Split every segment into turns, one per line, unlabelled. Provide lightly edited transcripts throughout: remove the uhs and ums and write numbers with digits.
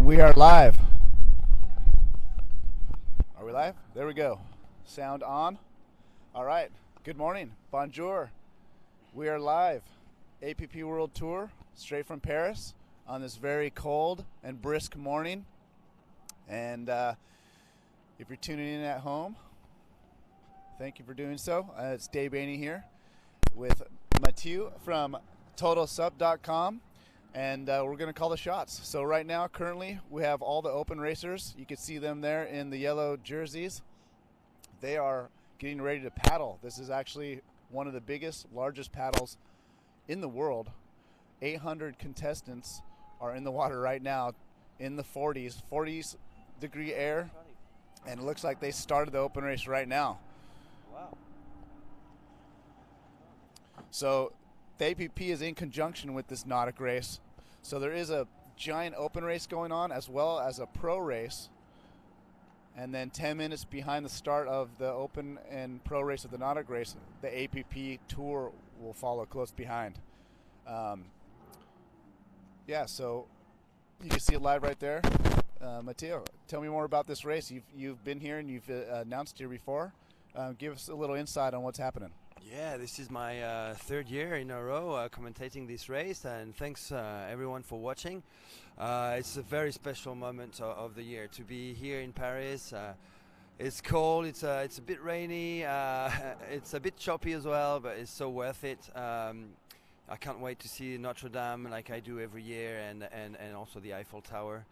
We are live. Are we live? There we go. Sound on. All right. Good morning. Bonjour. We are live. APP World Tour, straight from Paris, on this very cold and brisk morning. And if you're tuning in at home, thank you for doing so. It's Dave Bainey here with Mathieu from TotalSup.com. And we're going to call the shots. So right now, currently, we have all the open racers. You can see them there in the yellow jerseys. They are getting ready to paddle. This is actually one of the biggest, largest paddles in the world. 800 contestants are in the water right now in the 40s degree air. And it looks like they started the open race right now.
Wow.
So the APP is in conjunction with this Nautic race. So there is a giant open race going on as well as a pro race. And then 10 minutes behind the start of the open and pro race of the Nautic race, the APP Tour will follow close behind. So you can see it live right there. Matteo, tell me more about this race. You've been here and you've announced here before. Give us a little insight on what's happening.
Yeah, this is my third year in a row commentating this race, and thanks everyone for watching. It's a very special moment of the year to be here in Paris. It's cold, it's a bit rainy, it's a bit choppy as well, but it's so worth it. I can't wait to see Notre Dame like I do every year, and also the Eiffel Tower,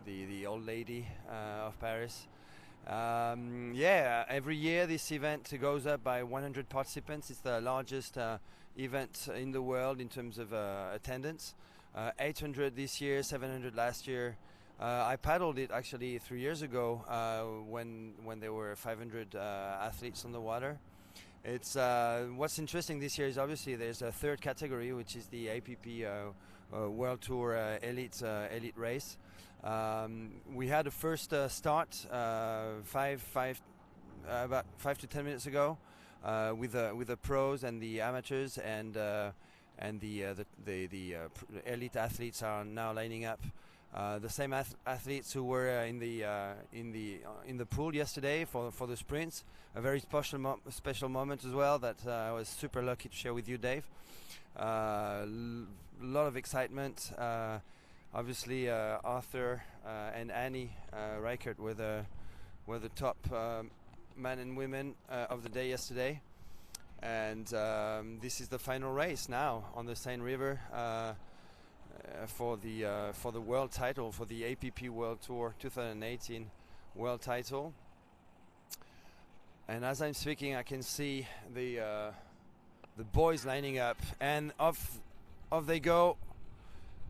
the old lady of Paris. Every year this event goes up by 100 participants. It's the largest event in the world in terms of attendance. 800 this year, 700 last year. I paddled it actually 3 years ago when there were 500 athletes on the water. It's what's interesting this year is obviously there's a third category, which is the APP World Tour elite race. We had a first start about 5 to 10 minutes ago with the pros and the amateurs, and the elite athletes are now lining up. The same athletes who were in the pool yesterday for the sprints. A very special moment as well that I was super lucky to share with you, Dave. A lot of excitement. Obviously, Arthur and Annie Reichert were the top men and women of the day yesterday, and this is the final race now on the Seine River for the world title, for the APP World Tour 2018 world title. And as I'm speaking, I can see the boys lining up, and off they go.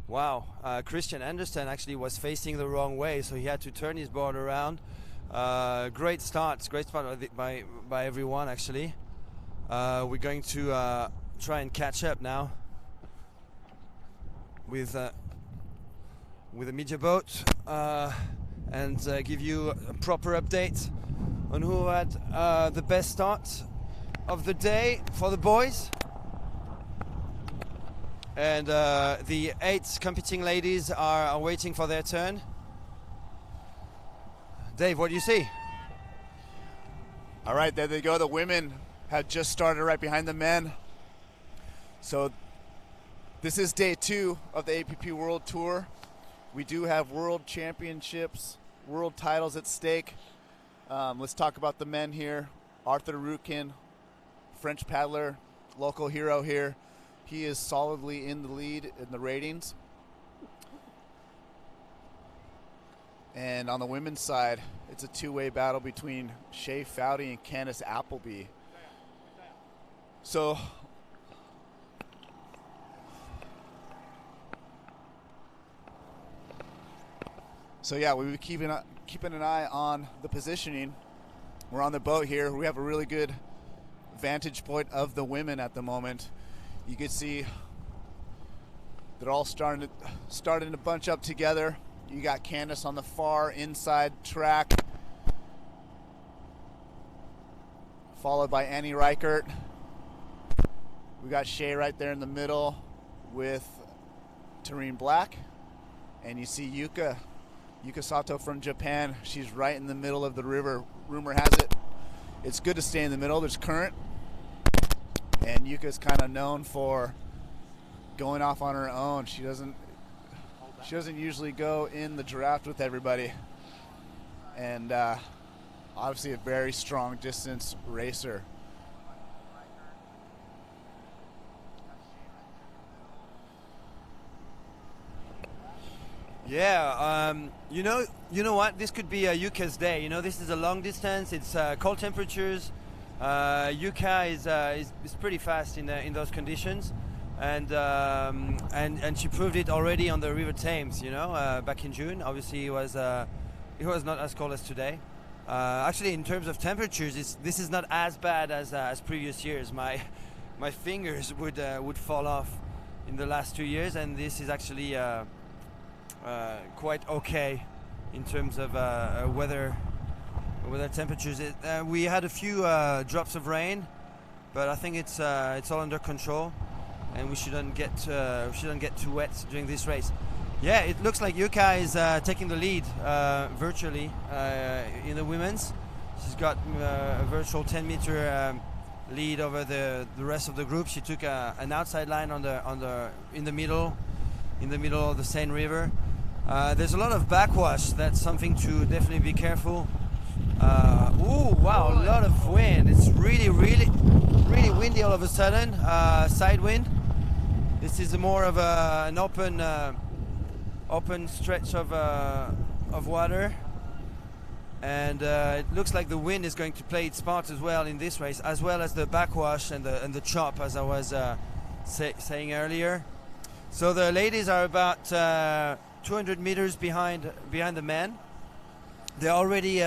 Wow, Christian Andersen actually was facing the wrong way, so he had to turn his board around. Great start by everyone actually. We're going to try and catch up now with a media boat and give you a proper update on who had the best start of the day for the boys. And the 8 competing ladies are waiting for their turn. Dave, what do you see?
All right, there they go. The women have just started right behind the men. So this is day 2 of the APP World Tour. We do have world championships, world titles at stake. Let's talk about the men here. Arthur Rukin, French paddler, local hero here. He is solidly in the lead in the ratings. And on the women's side, it's a two-way battle between Shay Foudy and Candace Appleby. So yeah, we'll be keeping an eye on the positioning. We're on the boat here. We have a really good vantage point of the women at the moment. You can see they're all starting to bunch up together. You got Candace on the far inside track, followed by Annie Reichert. We got Shay right there in the middle with Tareen Black. And you see Yuka Sato from Japan. She's right in the middle of the river. Rumor has it, it's good to stay in the middle. There's current. And Yuka's kind of known for going off on her own. She doesn't usually go in the draft with everybody. And obviously a very strong distance racer.
Yeah, you know what? This could be Yuka's day. This is a long distance. It's cold temperatures. Yuka is pretty fast in those conditions, and she proved it already on the River Thames. Back in June. Obviously, it was not as cold as today. Actually, in terms of temperatures, this is not as bad as previous years. My fingers would fall off in the last 2 years, and this is actually quite okay in terms of weather temperatures. We had a few drops of rain, but I think it's all under control, and we shouldn't get too wet during this race. Yeah, it looks like Yuka is taking the lead virtually in the women's. She's got a virtual 10-meter lead over the rest of the group. She took an outside line in the middle of the Seine River. There's a lot of backwash. That's something to definitely be careful. Ooh, wow, a lot of wind. It's really windy all of a sudden. Side wind. This is more of an open stretch of water, and it looks like the wind is going to play its part as well in this race, as well as the backwash and the chop, as I was saying earlier. So the ladies are about 200 meters behind the men. They're already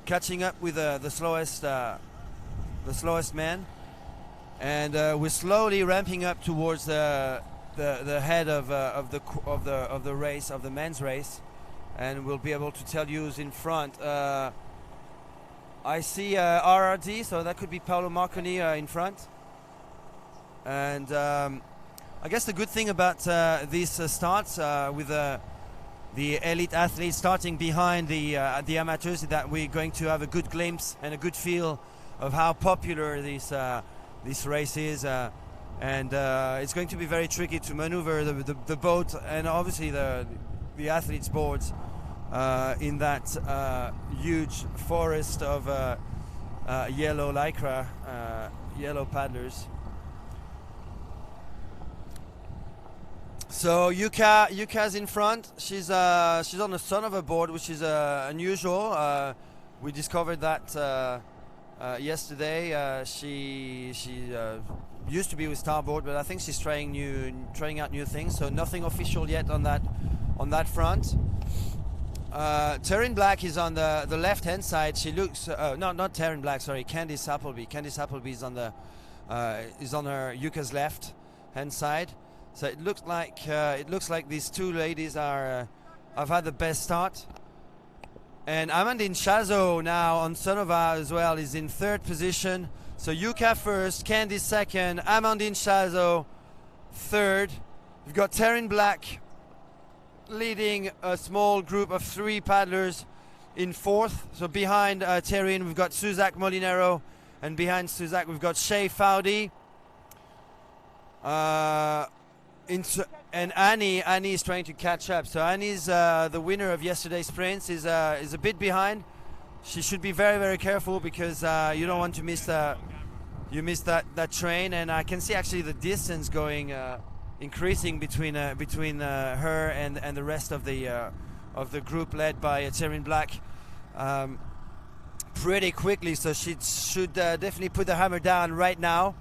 catching up with the slowest men, and we're slowly ramping up towards the head of the race, of the men's race, and we'll be able to tell you who's in front. I see RRD, so that could be Paolo Marconi in front, and I guess the good thing about these starts with the elite athletes starting behind the amateurs is that we're going to have a good glimpse and a good feel of how popular this race is, and it's going to be very tricky to maneuver the boat and obviously the athletes' boards in that huge forest of yellow lycra, yellow paddlers. So Yuka's in front. She's on the son of a board, which is unusual. We discovered that yesterday. She used to be with Starboard, but I think she's trying out new things. So nothing official yet on that front. Taryn Black is on the left-hand side. She looks not Taryn Black. Sorry, Candice Appleby. Candice Appleby is on her Yuka's left-hand side. So it looks like these two ladies have had the best start. And Amandine Chazot now on Sonova as well is in third position. So Yuka first, Candice second, Amandine Chazot third. We've got Taryn Black leading a small group of 3 paddlers in fourth. So behind Taryn we've got Suzak Molinero, and behind Suzak we've got Shay Fowdy. And Annie is trying to catch up. So Annie's the winner of yesterday's sprints is a bit behind. She should be very, very careful because you don't want to miss that train. And I can see actually the distance going increasing between her and the rest of the group led by Taryn Black pretty quickly. So she should definitely put the hammer down right now.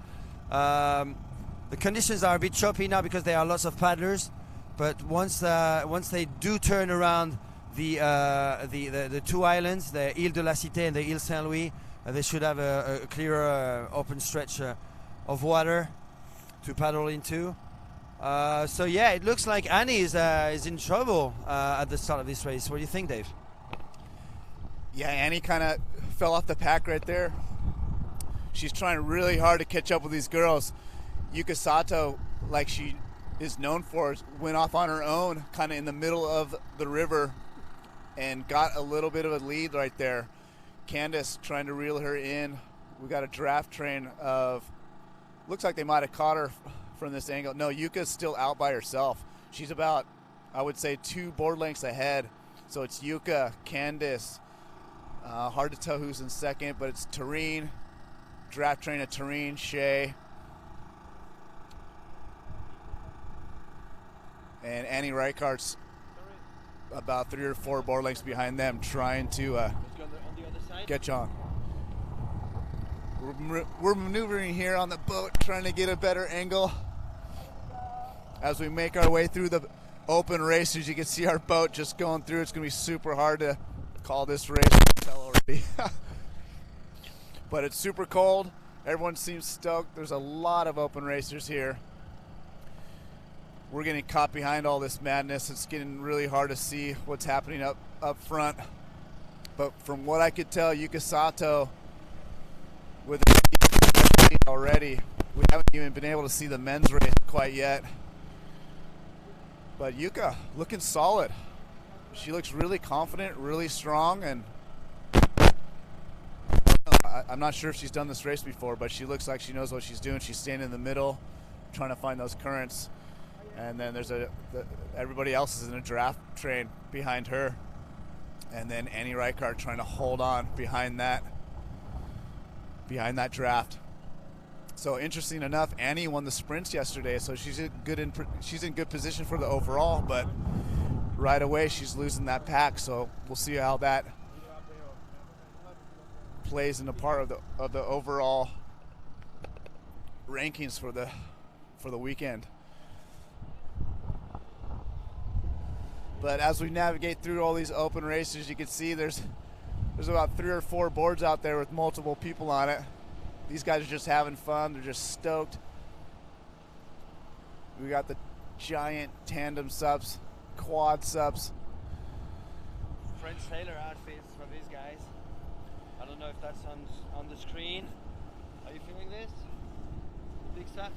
The conditions are a bit choppy now because there are lots of paddlers, but once they do turn around the two islands, the Ile de la Cité and the Ile Saint-Louis, they should have a clearer open stretch of water to paddle into. So yeah, it looks like Annie is in trouble at the start of this race. What do you think, Dave?
Yeah, Annie kind of fell off the pack right there. She's trying really hard to catch up with these girls. Yuka Sato, like she is known for, went off on her own kind of in the middle of the river and got a little bit of a lead right there. Candace trying to reel her in. We got a draft train of, looks like they might have caught her from this angle. No, Yuka's still out by herself. She's about, I would say, 2 board lengths ahead. So it's Yuka, Candace, hard to tell who's in second, but it's Tareen, draft train of Tareen, Shay, and Annie Reichardt's about 3 or 4 board lengths behind them, trying to get on. We're maneuvering here on the boat, trying to get a better angle as we make our way through the open race. As you can see, our boat just going through. It's going to be super hard to call this race. I can tell already. But it's super cold. Everyone seems stoked. There's a lot of open racers here. We're getting caught behind all this madness. It's getting really hard to see what's happening up front. But from what I could tell, Yuka Sato with already. We haven't even been able to see the men's race quite yet. But Yuka looking solid. She looks really confident, really strong, and I'm not sure if she's done this race before, but she looks like she knows what she's doing. She's standing in the middle, trying to find those currents. And then there's everybody else is in a draft train behind her. And then Annie Reichhardt trying to hold on behind that draft. So interesting enough, Annie won the sprints yesterday, so she's in good position for the overall, but right away she's losing that pack. So we'll see how that plays in a part of the overall rankings for the weekend. But as we navigate through all these open races, you can see there's about 3 or 4 boards out there with multiple people on it. These guys are just having fun. They're just stoked. We got the giant tandem subs, quad subs.
French sailor outfits for these guys. I don't know if that's on the screen. Are you feeling this? Big stuff?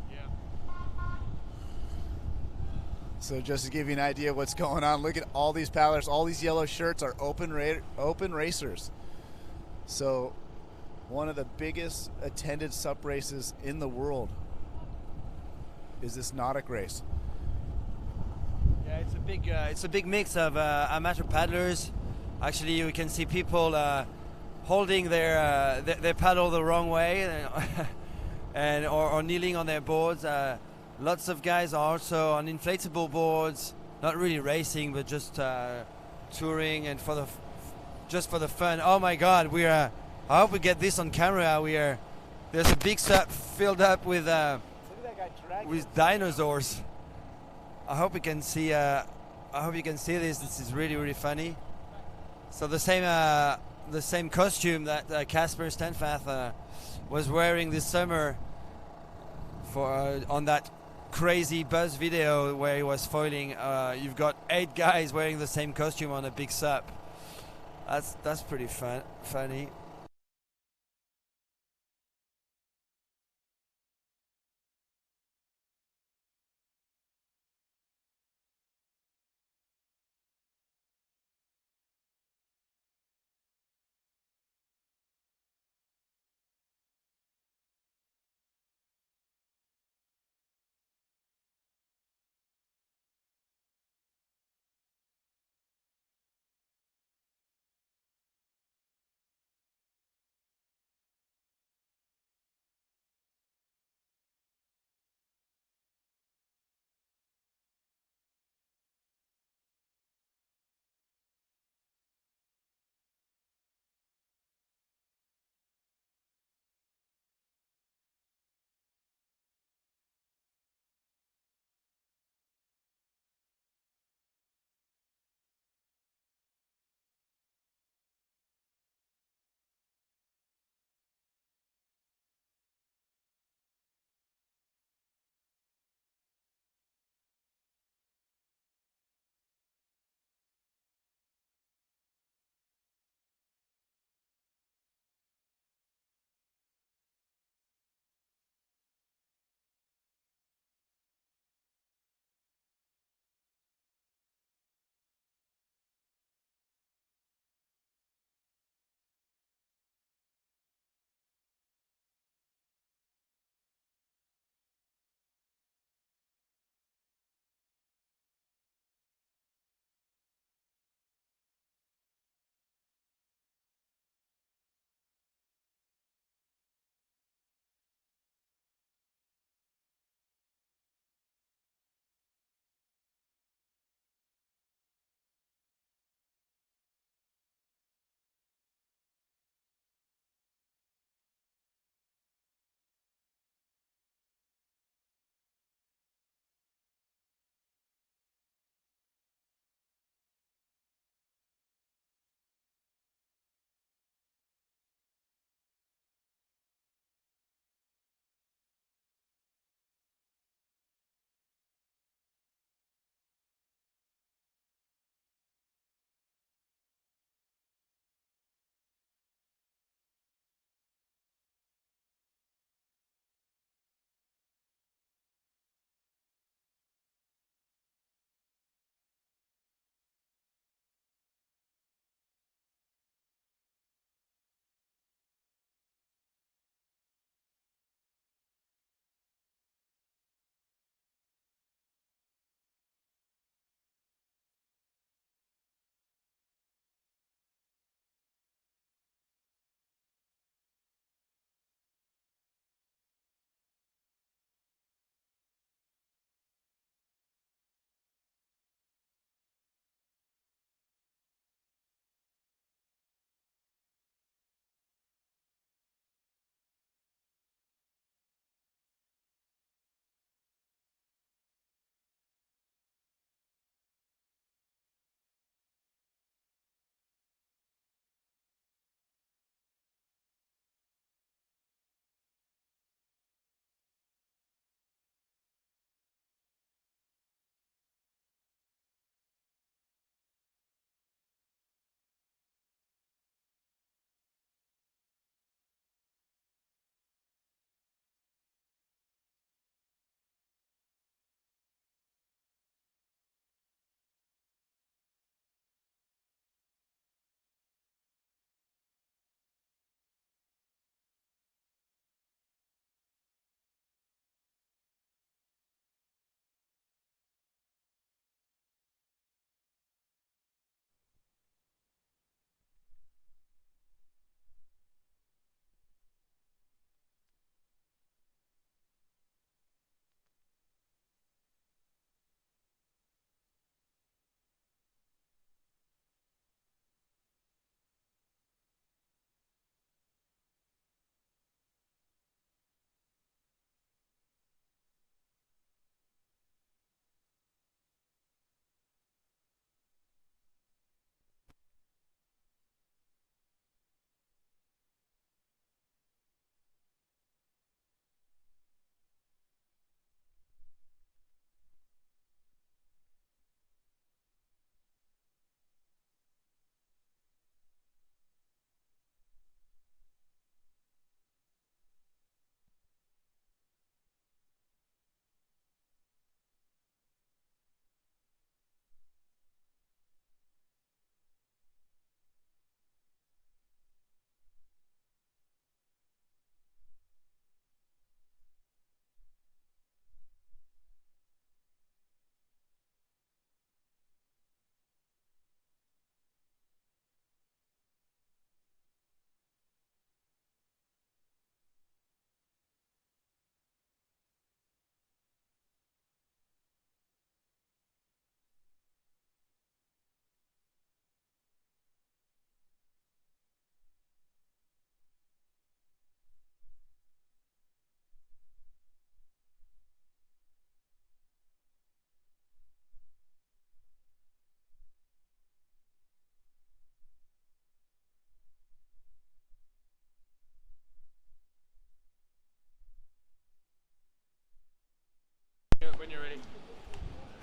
Yeah.
So just to give you an idea of what's going on, look at all these paddlers. All these yellow shirts are open racers. So one of the biggest attended sup races in the world is this Nautic race.
Yeah, it's a big mix of amateur paddlers. Actually, we can see people holding their paddle the wrong way, and or kneeling on their boards. Lots of guys are also on inflatable boards, not really racing, but just touring and just for the fun. Oh my God, I hope we get this on camera. There's a big sup filled up with dinosaurs. I hope you can see. I hope you can see this. This is really, really funny. So the same costume that Casper Stenfath was wearing this summer for on that crazy buzz video where he was foiling. You've got 8 guys wearing the same costume on a big sup. That's pretty funny.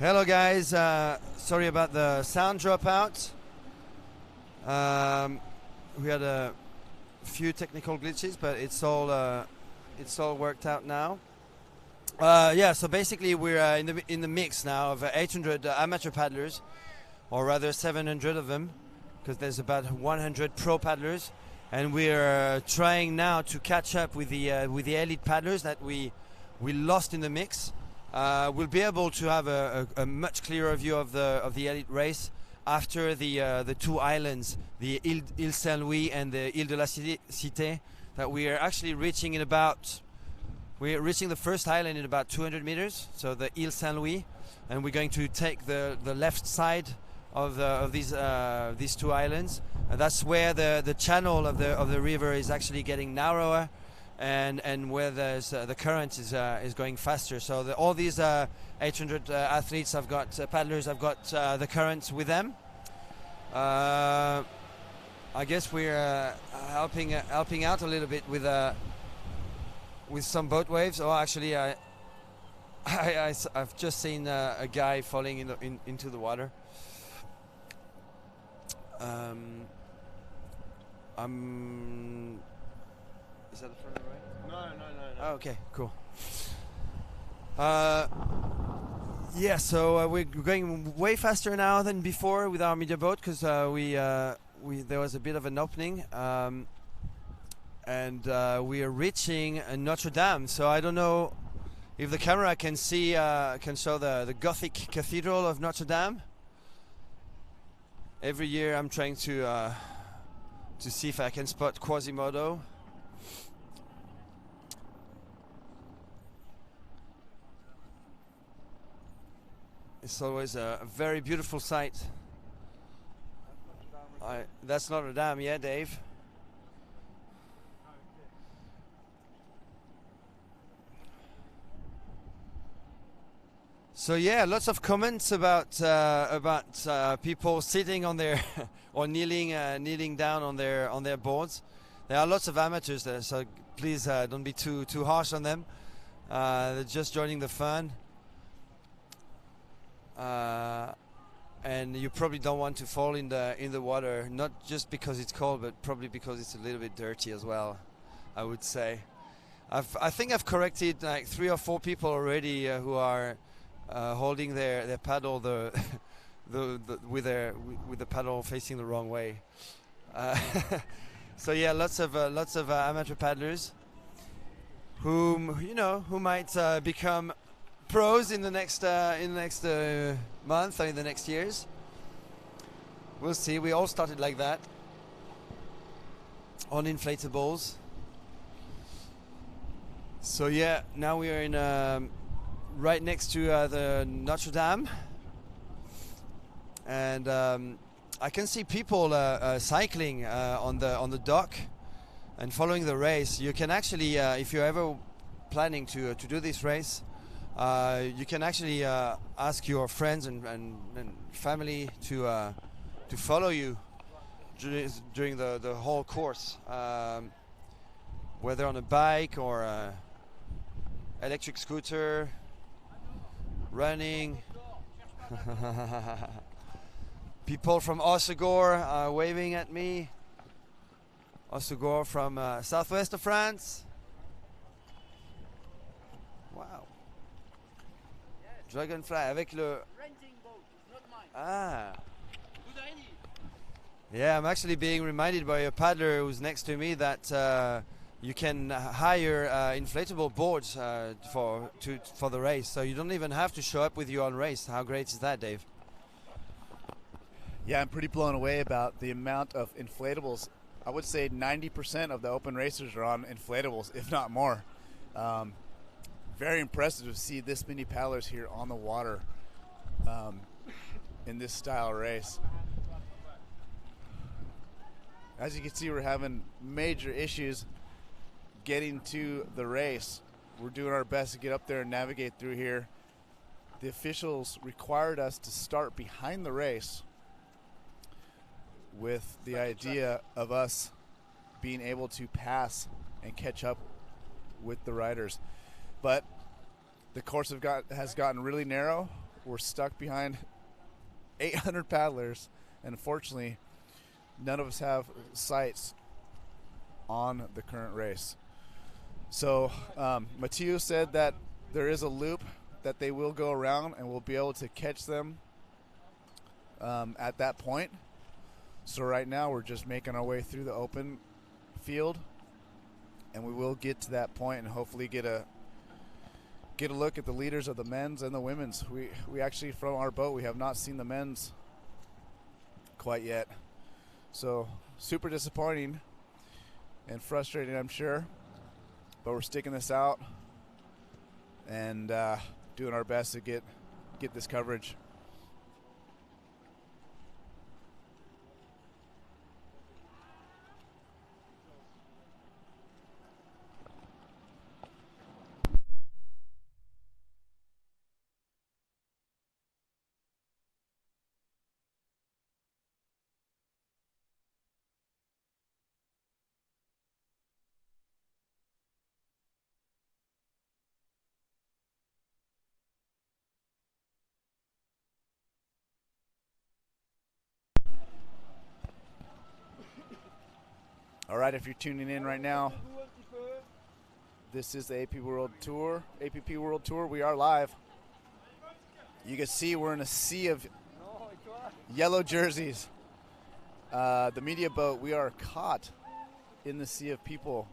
Hello guys, sorry about the sound dropout. We had a few technical glitches, but it's all worked out now. Yeah, so basically we're in the mix now of 800 amateur paddlers, or rather 700 of them, because there's about 100 pro paddlers, and we're trying now to catch up with the elite paddlers that we lost in the mix. We'll be able to have a much clearer view of the elite race after the two islands, the Ile Saint-Louis and the Ile de la Cité, that we are actually reaching in about. We're reaching the first island in about 200 meters, so the Ile Saint-Louis, and we're going to take the left side of these two islands. And that's where the channel of the river is actually getting narrower, and where the current is going faster. So all these 800 athletes have got paddlers have got the currents with them. I guess we're helping out a little bit with some boat waves. Oh, actually, I've just seen a guy falling into the water. Is that the front right? No. Oh, okay, cool. Yeah, so we're going way faster now than before with our media boat, because there was a bit of an opening, and we are reaching Notre Dame. So I don't know if the camera can show the Gothic Cathedral of Notre Dame. Every year I'm trying to see if I can spot Quasimodo. It's always a very beautiful sight. That's Notre Dame, yeah, Dave? So yeah, lots of comments about people sitting on their or kneeling down on their boards. There are lots of amateurs there, so please don't be too harsh on them. They're just joining the fun, and you probably don't want to fall in the water, not just because it's cold, but probably because it's a little bit dirty as well, I would say. I think I've corrected like 3 or 4 people already who are holding their paddle with the paddle facing the wrong way. So yeah, lots of amateur paddlers who might become pros in the next month or in the next years. We'll see. We all started like that on inflatables. So yeah, now we are in right next to the Notre Dame, and I can see people cycling on the dock and following the race. You can actually, if you're ever planning to do this race, you can actually ask your friends and family to follow you during the whole course, whether on a bike or electric scooter, running. People from Osegor are waving at me. Osegor from southwest of France. Wow. Dragonfly avec le. Ah. Yeah, I'm actually being reminded by a paddler who's next to me that you can hire inflatable boards for the race, so you don't even have to show up with your own race. How great is that, Dave?
Yeah, I'm pretty blown away about the amount of inflatables. I would say 90% of the open racers are on inflatables, if not more. Very impressive to see this many paddlers here on the water in this style race. As you can see, we're having major issues getting to the race. We're doing our best to get up there and navigate through here. The officials required us to start behind the race with the idea of us being able to pass and catch up with the riders. But the course has gotten really narrow. we're stuck behind 800 paddlers, and unfortunately, none of us have sights on the current race. So Mathieu said that there is a loop that they will go around, and we'll be able to catch them at that point. So right now we're just making our way through the open field, and we will get to that point and hopefully get a look at the leaders of the men's and the women's. We actually, from our boat, we have not seen the men's quite yet. So super disappointing and frustrating, I'm sure, but we're sticking this out and doing our best to get this coverage. All right, if you're tuning in right now, this is the APP World Tour. We are live. You can see we're in a sea of yellow jerseys. The media boat, we are caught in the sea of people.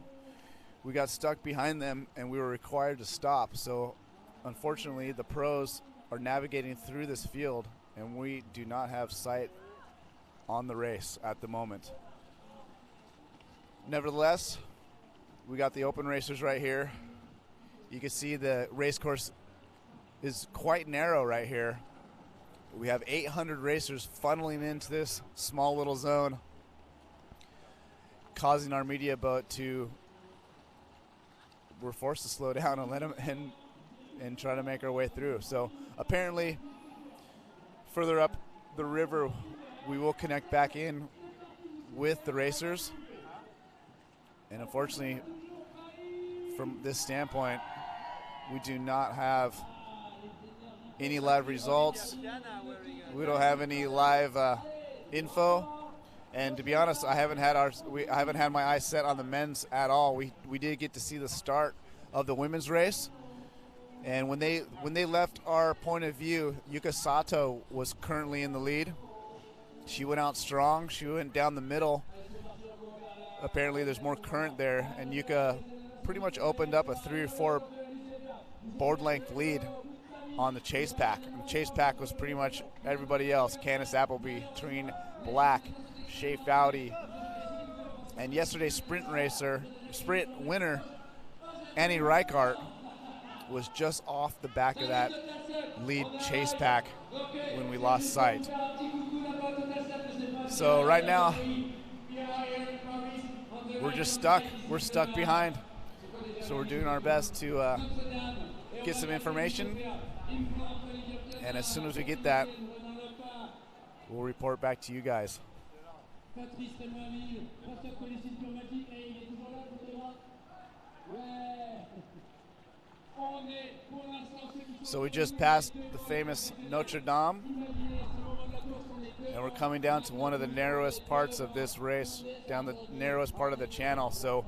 We got stuck behind them, and we were required to stop. So, unfortunately, the pros are navigating through this field, and we do not have sight on the race at the moment. Nevertheless, we got the open racers right here. You can see the race course is quite narrow right here. We have 800 racers funneling into this small little zone, causing our media boat to, we're forced to slow down and let them and try to make our way through. So apparently further up the river, we will connect back in with the racers. And unfortunately, from this standpoint, we do not have any live results. We don't have any live info. And to be honest, I haven't had my eyes set on the men's at all. We did get to see the start of the women's race. And when they left our point of view, Yuka Sato was currently in the lead. She went out strong. She went down the middle. Apparently there's more current there, and Yuka pretty much opened up a 3 or 4 board length lead on the chase pack. And the chase pack was pretty much everybody else: Candice Appleby, Trine Black, Shea Foudy, and yesterday's sprint winner Annie Reichardt was just off the back of that lead chase pack when we lost sight. So right now we're just stuck. We're stuck behind. So we're doing our best to get some information. And as soon as we get that, we'll report back to you guys. So we just passed the famous Notre Dame, and we're coming down to one of the narrowest parts of this race, down the narrowest part of the channel. So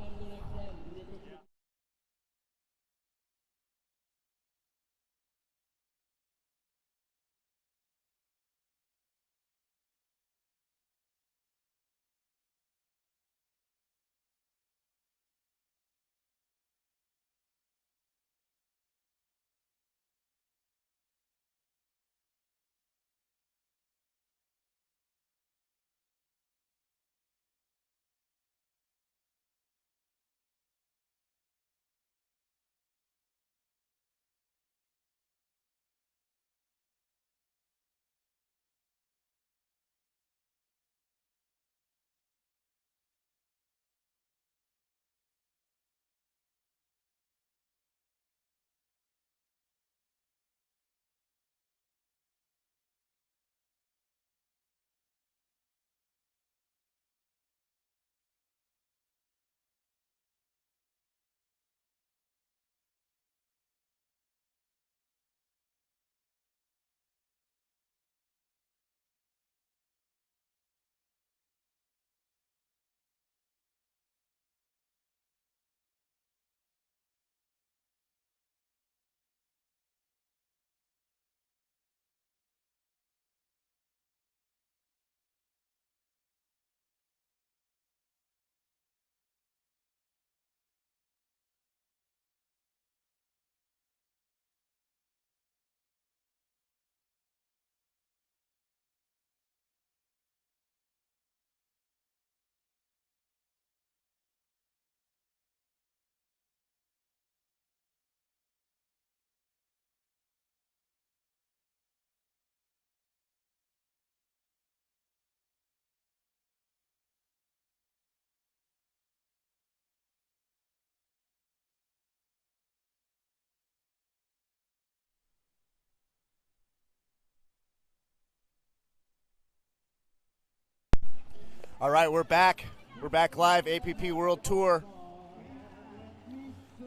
All right, we're back. We're back live, APP World Tour.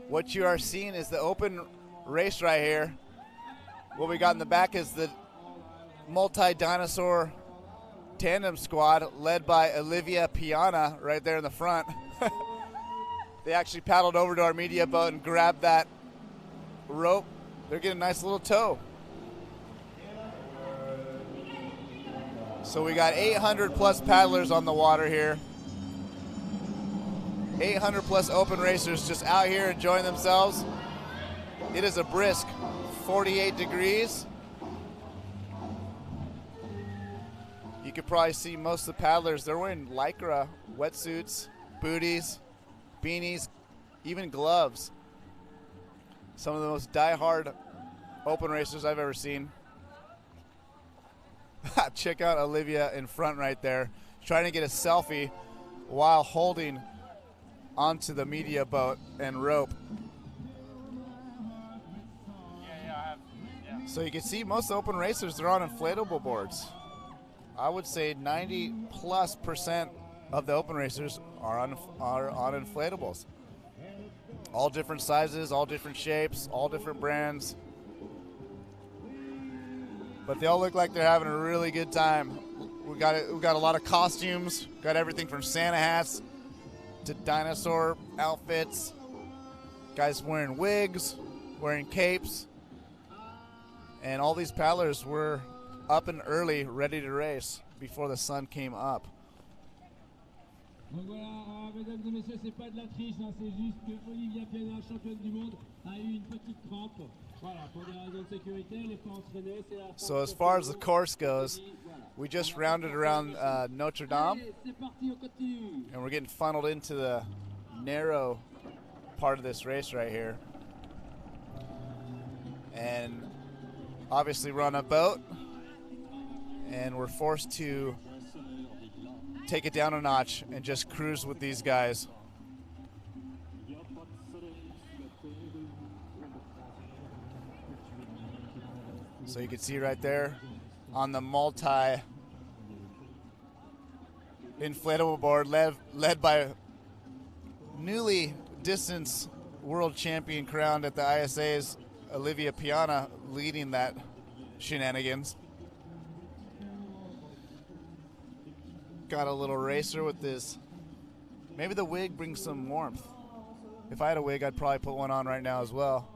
What you are seeing is the open race right here. What we got in the back is the multi-dinosaur tandem squad led by Olivia Piana right there in the front. They actually paddled over to our media boat and grabbed that rope. They're getting a nice little tow. So we got 800 plus paddlers on the water here. 800 plus open racers just out here enjoying themselves. It is a brisk 48 degrees. You could probably see most of the paddlers. They're wearing Lycra wetsuits, booties, beanies, even gloves. Some of the most die-hard open racers I've ever seen. Check out Olivia in front right there, trying to get a selfie while holding onto the media boat and rope. So you can see most open racers, they're on inflatable boards. I would say 90+% of the open racers are on inflatables. All different sizes, all different shapes, all different brands. But they all look like they're having a really good time. We got a lot of costumes. Got everything from Santa hats to dinosaur outfits. Guys wearing wigs, wearing capes. And all these paddlers were up and early, ready to race before the sun came up.
Donc voilà, mesdames et messieurs, c'est pas de la triche, hein, c'est juste que Olivia Piana, championne du monde, a eu une petite crampe. Voilà, pour des raisons de sécurité, elle n'est pas entraînée.
So as far as the course goes, we just rounded around Notre Dame, and we're getting funneled into the narrow part of this race right here. And obviously we're on a boat, and we're forced to take it down a notch and just cruise with these guys. So you can see right there on the multi-inflatable board led by newly distance world champion crowned at the ISA's Olivia Piana, leading that shenanigans. Got a little racer with this. Maybe the wig brings some warmth. If I had a wig, I'd probably put one on right now as well.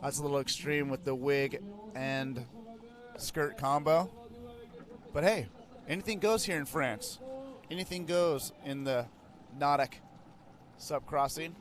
That's a little extreme with the wig and skirt combo. But hey, anything goes here in France. Anything goes in the Nautic Sup crossing.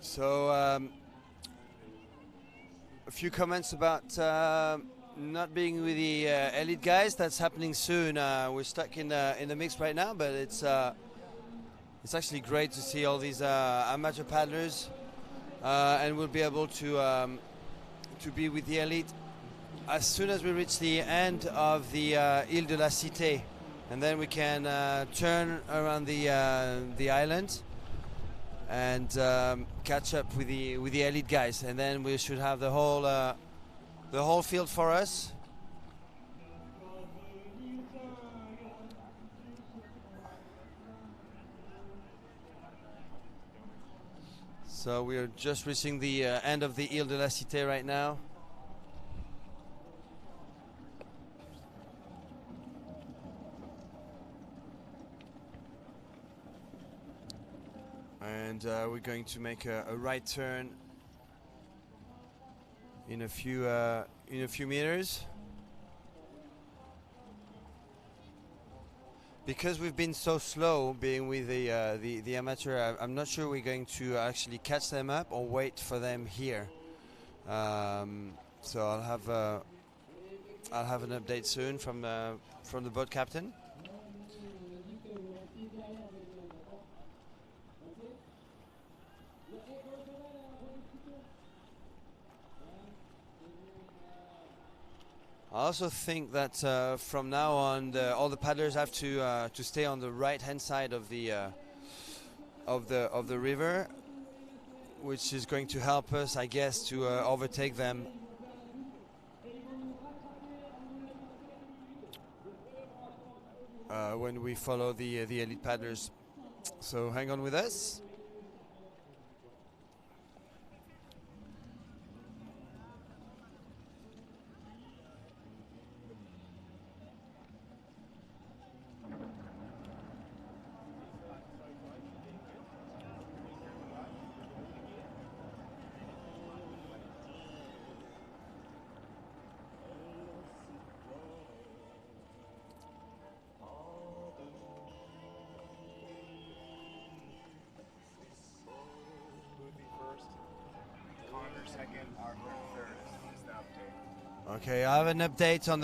So a few comments about not being with the elite guys. That's happening soon. We're stuck in the mix right now, but it's actually great to see all these amateur paddlers, and we'll be able to be with the elite as soon as we reach the end of the Île de la Cité, and then we can turn around the island and catch up with the elite guys, and then we should have the whole field for us. So we are just reaching the end of the Île de la Cité right now. And we're going to make a right turn in a few meters. because we've been so slow being with the amateur, I'm not sure we're going to actually catch them up or wait for them here. So I'll have an update soon from the boat captain. I also think that from now on, all the paddlers have to stay on the right-hand side of the river, which is going to help us, I guess, to overtake them. When we follow the elite paddlers. So hang on with us. Okay, I have an update on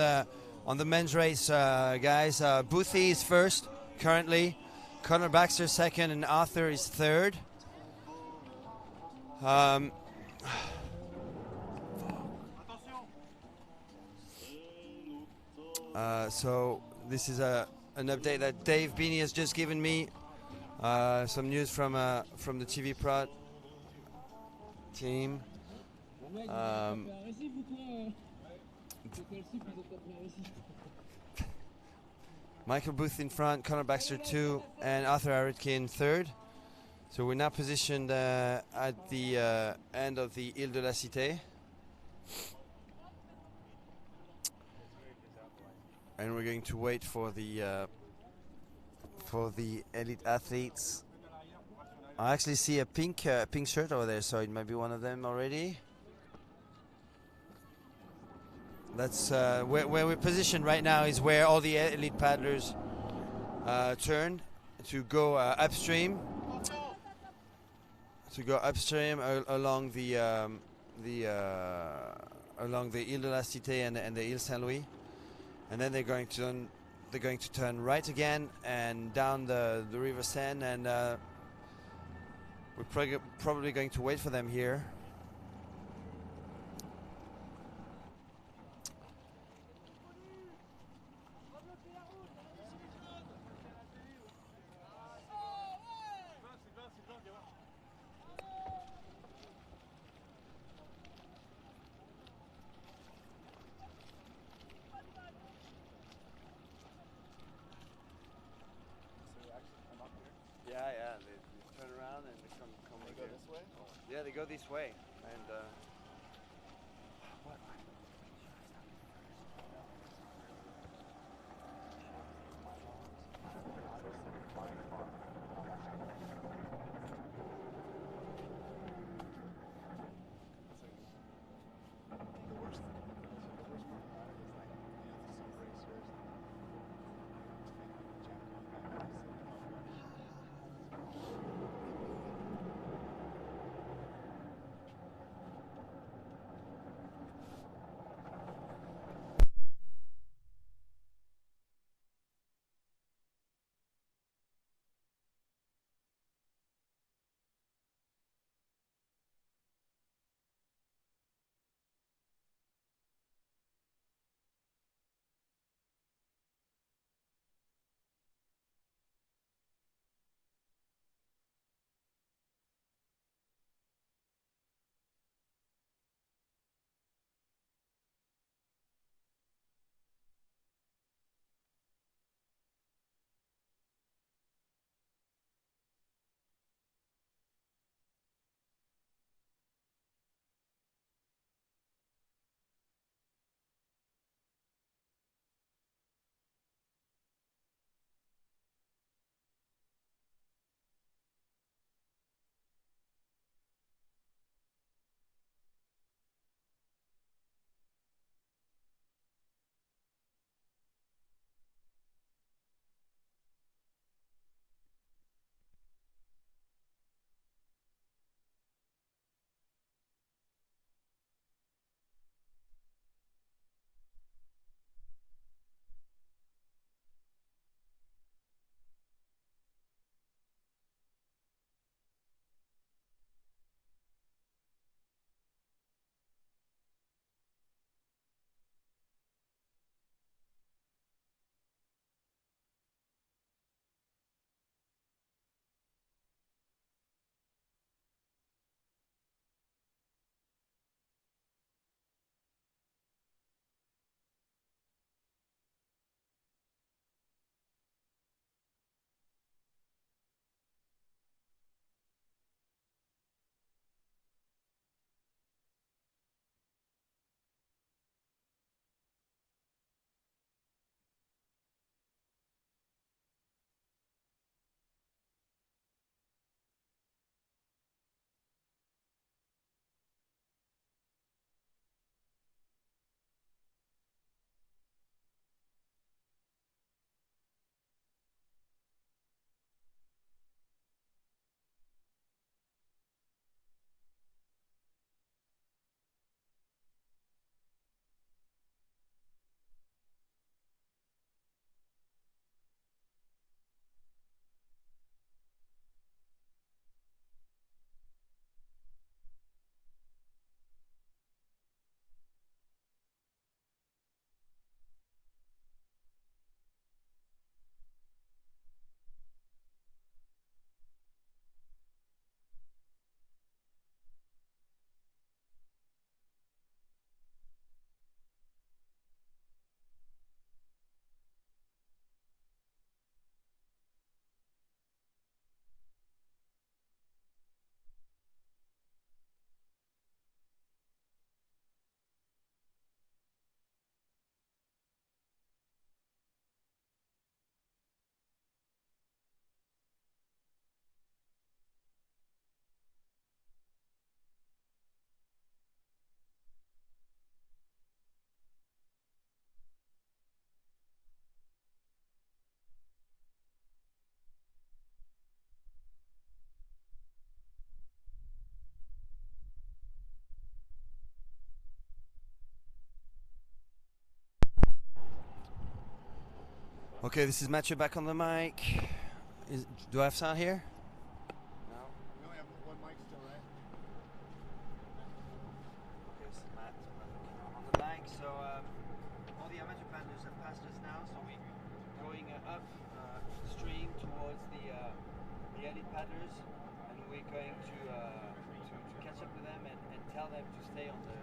the men's race, guys. Boothie is first currently, Connor Baxter second, and Arthur is third. So this is an update that Dave Beanie has just given me. Some news from the TV Prod team. Michael Booth in front, Connor Baxter 2, and Arthur Aritkin third. So we're now positioned at the end of the Ile de la Cité. And we're going to wait for the elite athletes. I actually see a pink shirt over there, so it might be one of them already. That's where we're positioned right now is where all the elite paddlers turn to go upstream. Along the Ile de la Cité and the Ile Saint-Louis, and then they're going to turn right again and down the River Seine, and we're probably going to wait for them here. Yeah, they turn around and they come
They go this way?
Yeah, they go this way. And what? Okay, this is Mathieu back on the mic. Do I have sound here? No.
We only have one mic still, right?
Okay, this is Matt on the mic. So all the amateur paddlers have passed us now, so we're going up stream towards the elite paddlers, and we're going to catch up with them and tell them to stay on the.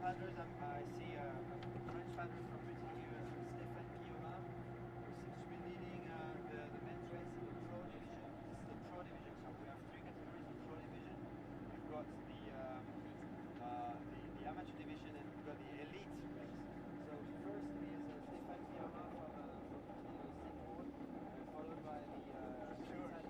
I see a French paddler from Brittany, Stéphane Guillaume, who seems to be leading the men's race in the pro division. This is the pro division, so we have three categories in pro division. We've got the amateur division, and we've got the elite race. So first is Stéphane Guillaume from Singapore, followed by the Italian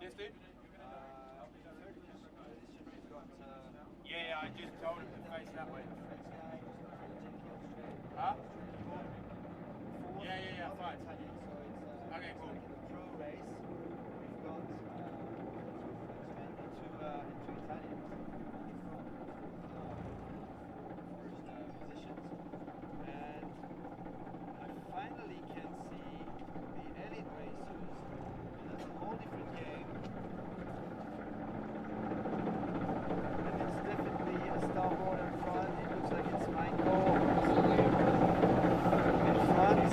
Yes, dude. Yeah, I just told him to face that way. Huh? Yeah, fine. Okay, cool.
Pro race, we've got two Italians first positions, and I finally can see the elite racers. That's a whole different game. And it's definitely a starboard in front. It looks like it's Michael in front.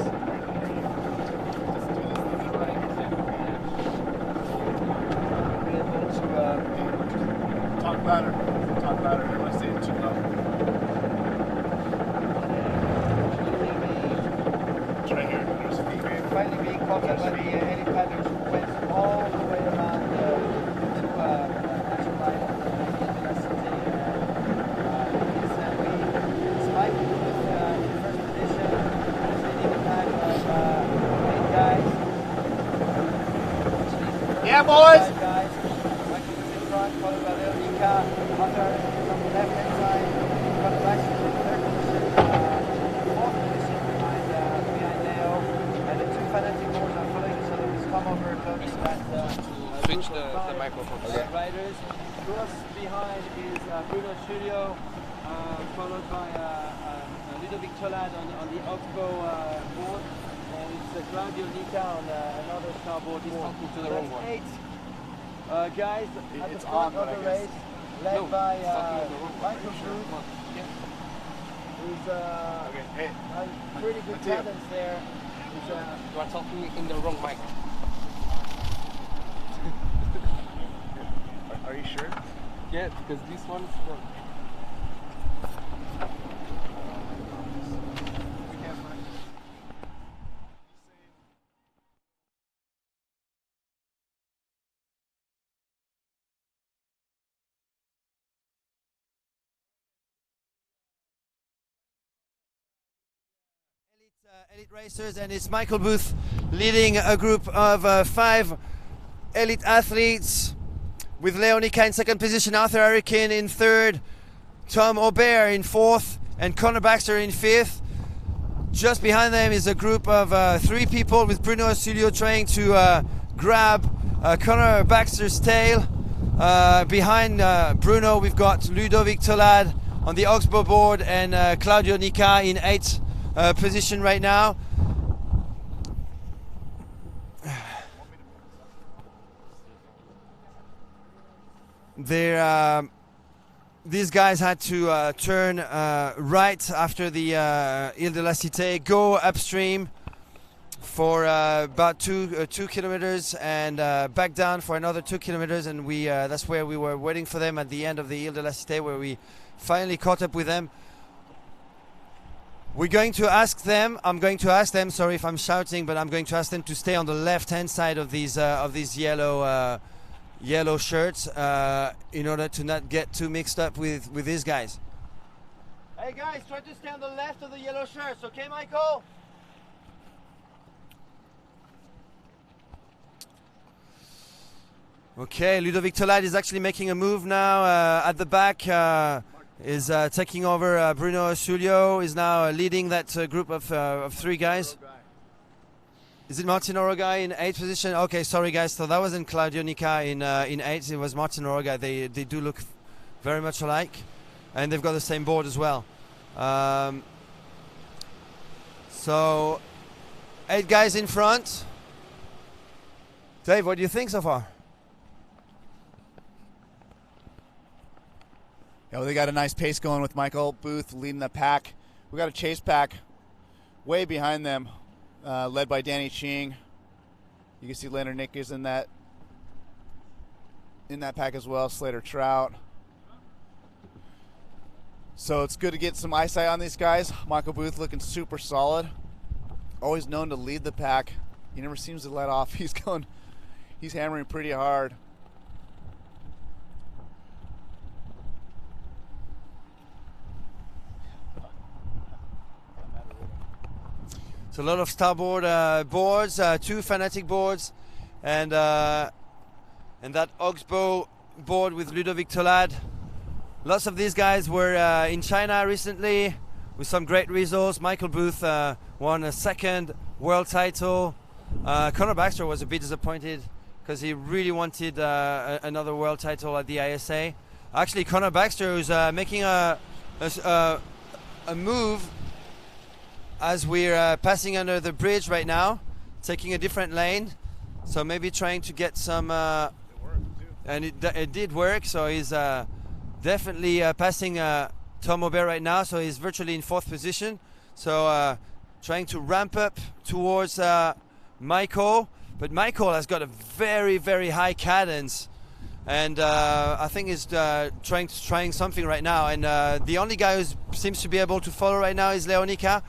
Talk louder. Talk louder. You want to say it too loud. It's right here. There's a feet.
We're finally being caught up by the elite paddlers who went all the way around to National Island in the city. It's Michael with in first position. He's leading a pack of 8 guys.
Yeah, boys!
5 guys. Michael is in front, followed by Leonika. Notre is on the left-hand side. We've got Baxter in third position, fourth position behind Leo. And the two fanatic boards are following each other. Just come over close to that
Switch
group of
the
5
microphone.
riders. Close behind is Bruno Studio, followed by Ludovic Tolad on the Oxbow board. And it's Claudio Nica on another starboard board.
talking to the wrong one.
8 guys at the
It's
front
on,
of
but
the
I guess-
race, led by
talking on the wrong one.
Michael Booth, who's
Okay, hey.
has pretty good
Mathieu.
cadence there. He's,
You are talking in the wrong mic.
Are you sure?
Yeah, because this one's wrong.
elite racers, and it's Michael Booth leading a group of 5 elite athletes with Leonika in second position, Arthur Hurricane in third, Tom Aubert in fourth, and Connor Baxter in fifth. Just behind them is a group of 3 people with Bruno Studio trying to grab Connor Baxter's tail. Behind Bruno, we've got Ludovic Tolad on the Oxbow board and Claudio Nica in 8th position right now. These guys had to turn right after the Ile de la Cité, go upstream, for about 2 kilometers and back down for another 2 kilometers, and we that's where we were waiting for them at the end of the Ile de la Cité, where we finally caught up with them. I'm going to ask them, sorry if I'm shouting, but I'm going to ask them to stay on the left-hand side of these yellow shirts in order to not get too mixed up with these guys. Hey guys, try to stay on the left of the yellow shirts, okay, Michael? Okay, Ludovic Tolad is actually making a move now at the back. Is taking over. Bruno Sulio is now leading that group of 3 guys. Is it Martin Orogai in 8th position? Okay, sorry guys. So that wasn't Claudio Nica in 8th. It was Martin Orogai. They do look very much alike, and they've got the same board as well. So 8 guys in front. Dave, what do you think so far?
Yeah, well, they got a nice pace going with Michael Booth leading the pack. We got a chase pack way behind them, led by Danny Ching. You can see Leonard Nick is in that pack as well. Slater Trout. So it's good to get some eyesight on these guys. Michael Booth looking super solid. Always known to lead the pack. He never seems to let off. He's hammering pretty hard.
So a lot of starboard boards, 2 Fanatic boards, and that Oxbow board with Ludovic Tolad. Lots of these guys were in China recently with some great results. Michael Booth won a 2nd world title. Conor Baxter was a bit disappointed because he really wanted another world title at the ISA. Actually, Conor Baxter is making a move as we're passing under the bridge right now, taking a different lane, so maybe trying to get some and it did work. So he's definitely passing Tom Aubert right now, so he's virtually in 4th position, so trying to ramp up towards Michael, but Michael has got a very, very high cadence, and I think he's trying something right now, and the only guy who seems to be able to follow right now is Leonica,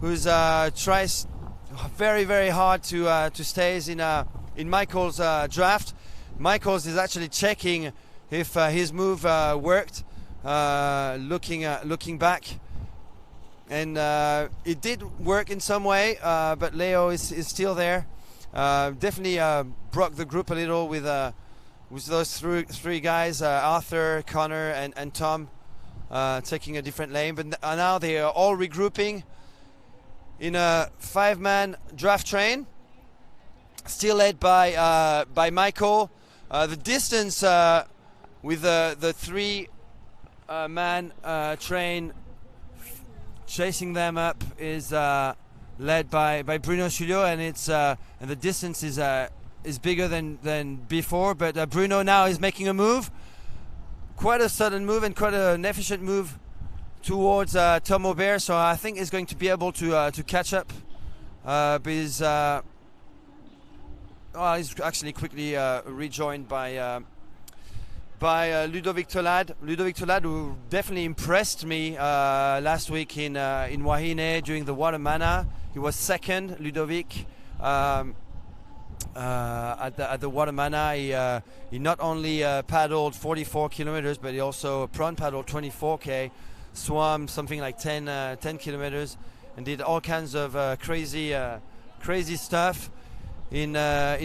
who's tries very, very hard to stay in Michael's draft. Michael's is actually checking if his move worked, looking back, and it did work in some way, but Leo is still there. Definitely broke the group a little with those 3 guys, Arthur, Connor, and Tom, taking a different lane, but now they are all regrouping in a 5-man draft train, still led by Michael. The distance with the 3-man train chasing them up is led by Bruno Sulio, and and the distance is bigger than before. But Bruno now is making a move, quite a sudden move and quite an efficient move towards Tom Aubert, so I think he's going to be able to catch up. He's actually quickly rejoined by Ludovic Tolad. Ludovic Tolad, who definitely impressed me last week in Wahine during the Water Mana. He was 2nd, Ludovic, at the Water Mana. He not only paddled 44 kilometers, but he also prawn paddled 24k. Swam something like 10 kilometers, and did all kinds of crazy stuff in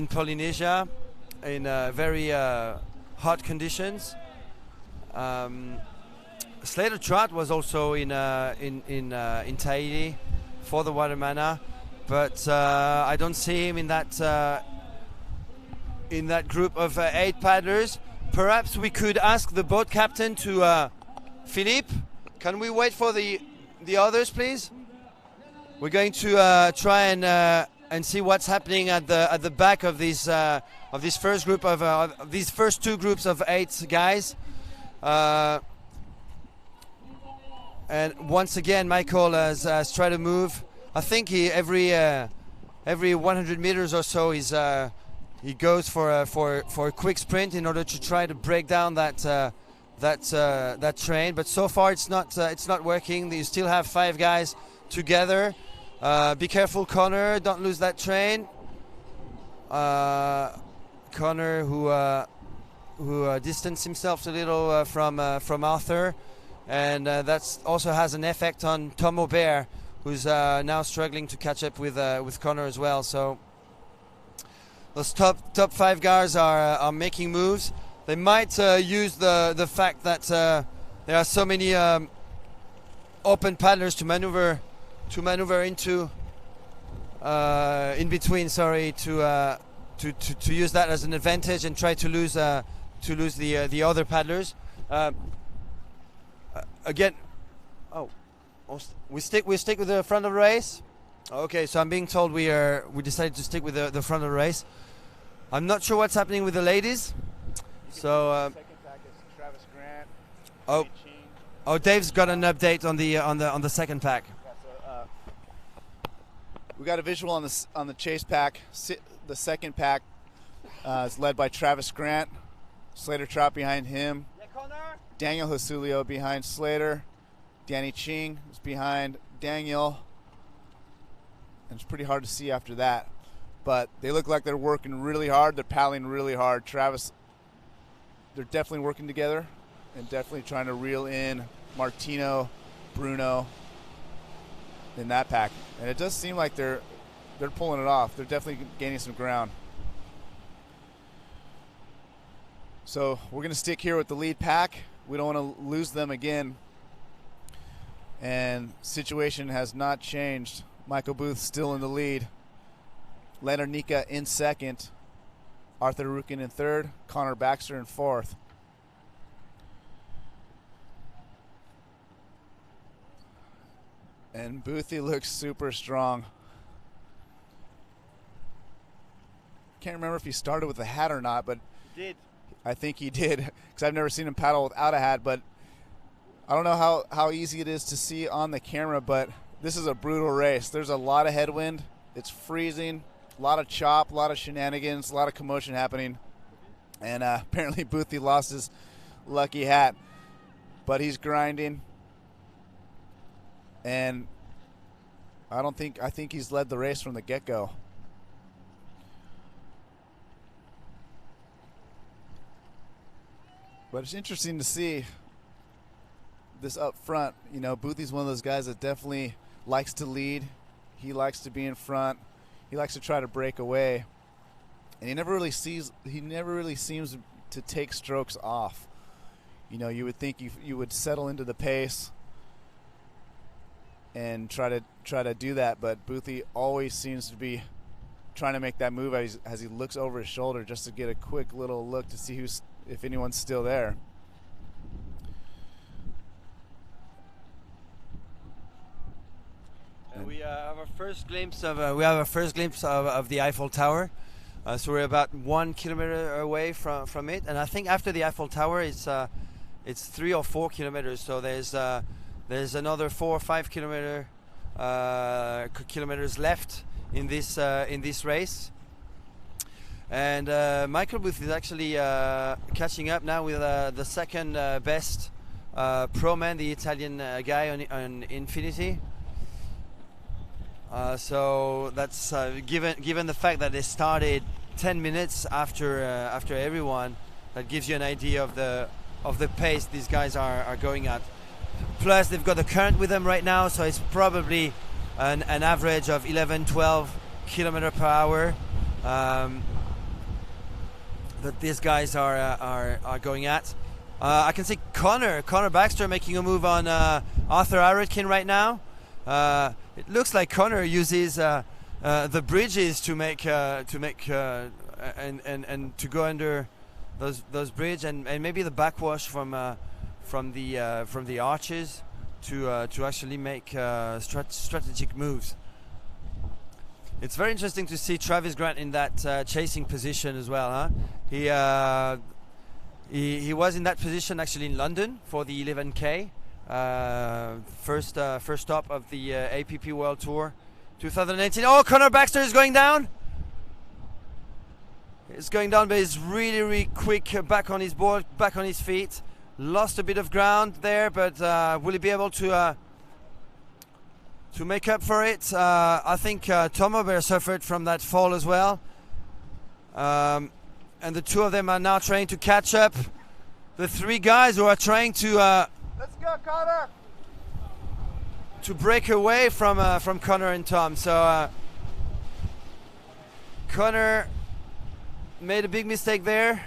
Polynesia in very hot conditions. Slater Trout was also in Tahiti for the Water Mana, but I don't see him in that group of 8 paddlers. Perhaps we could ask the boat captain to Philippe. Can we wait for the others, please? We're going to try and see what's happening at the back of this first group of these first 2 groups of 8 guys. And once again, Michael has tried to move. I think every every 100 meters or so he goes for a quick sprint in order to try to break down that train. But so far it's not working. You still have 5 guys together. Be careful, Connor. Don't lose that train. Connor, who distanced himself a little from Arthur, and that also has an effect on Tom Aubert, who's now struggling to catch up with Connor as well. So those top 5 guys are making moves. They might use the fact that there are so many open paddlers to maneuver into in between. Sorry, to use that as an advantage and try to lose the other paddlers. Again, we stick with the front of the race. Okay, so I'm being told we decided to stick with the front of the race. I'm not sure what's happening with the ladies. So
second pack is Travis Grant.
Dave's got an update on the second pack.
Yeah, so, we got a visual on the chase pack. The second pack is led by Travis Grant. Slater Trout behind him.
Yeah, Connor.
Daniel Jasulio behind Slater. Danny Ching is behind Daniel. And it's pretty hard to see after that. But they look like they're working really hard. They're paddling really hard. Travis, they're definitely working together and definitely trying to reel in Martino, Bruno in that pack. And it does seem like they're pulling it off. They're definitely gaining some ground. So we're going to stick here with the lead pack. We don't want to lose them again. And situation has not changed. Michael Booth still in the lead. Leonard Nika in second. Arthur Rukin in third. Connor Baxter in fourth. And Boothie looks super strong. Can't remember if he started with a hat or not, but
He did.
I think he did, because I've never seen him paddle without a hat. But I don't know how easy it is to see on the camera, but this is a brutal race. There's a lot of headwind. It's freezing. A lot of chop, a lot of shenanigans, a lot of commotion happening. And apparently Boothie lost his lucky hat. But he's grinding. And I think he's led the race from the get-go. But it's interesting to see this up front. You know, Boothie's one of those guys that definitely likes to lead. He likes to be in front. He likes to try to break away. And he never really seems to take strokes off. You know, you would think you would settle into the pace and try to do that, but Boothie always seems to be trying to make that move as he looks over his shoulder just to get a quick little look to see if anyone's still there.
And we have a first glimpse of the Eiffel Tower. So we're about 1 kilometer away from it, and I think after the Eiffel Tower, it's 3 or 4 kilometers. So there's another 4 or 5 kilometers left in this race. And Michael Booth is actually catching up now with the second best pro man, the Italian guy on Infinity. So that's given the fact that they started 10 minutes after everyone, that gives you an idea of the pace these guys are going at. Plus they've got the current with them right now, so it's probably an average of 11-12 kilometer per hour that these guys are going at. I can see Connor Baxter making a move on Arthur Aretkin right now. It looks like Connor uses the bridges to make and to go under those bridges, and maybe the backwash from the arches to actually make strategic moves. It's very interesting to see Travis Grant in that chasing position as well, huh? He was in that position actually in London for the 11K. First stop of the APP World Tour 2018. Oh, Connor Baxter is going down. He's going down, but he's really, really quick back on his board, back on his feet. Lost a bit of ground there, but will he be able to make up for it? I think Tom Aubert suffered from that fall as well. And the two of them are now trying to catch up. The three guys who are trying to
Let's go, Connor!
to break away from Connor and Tom. So Connor made a big mistake there.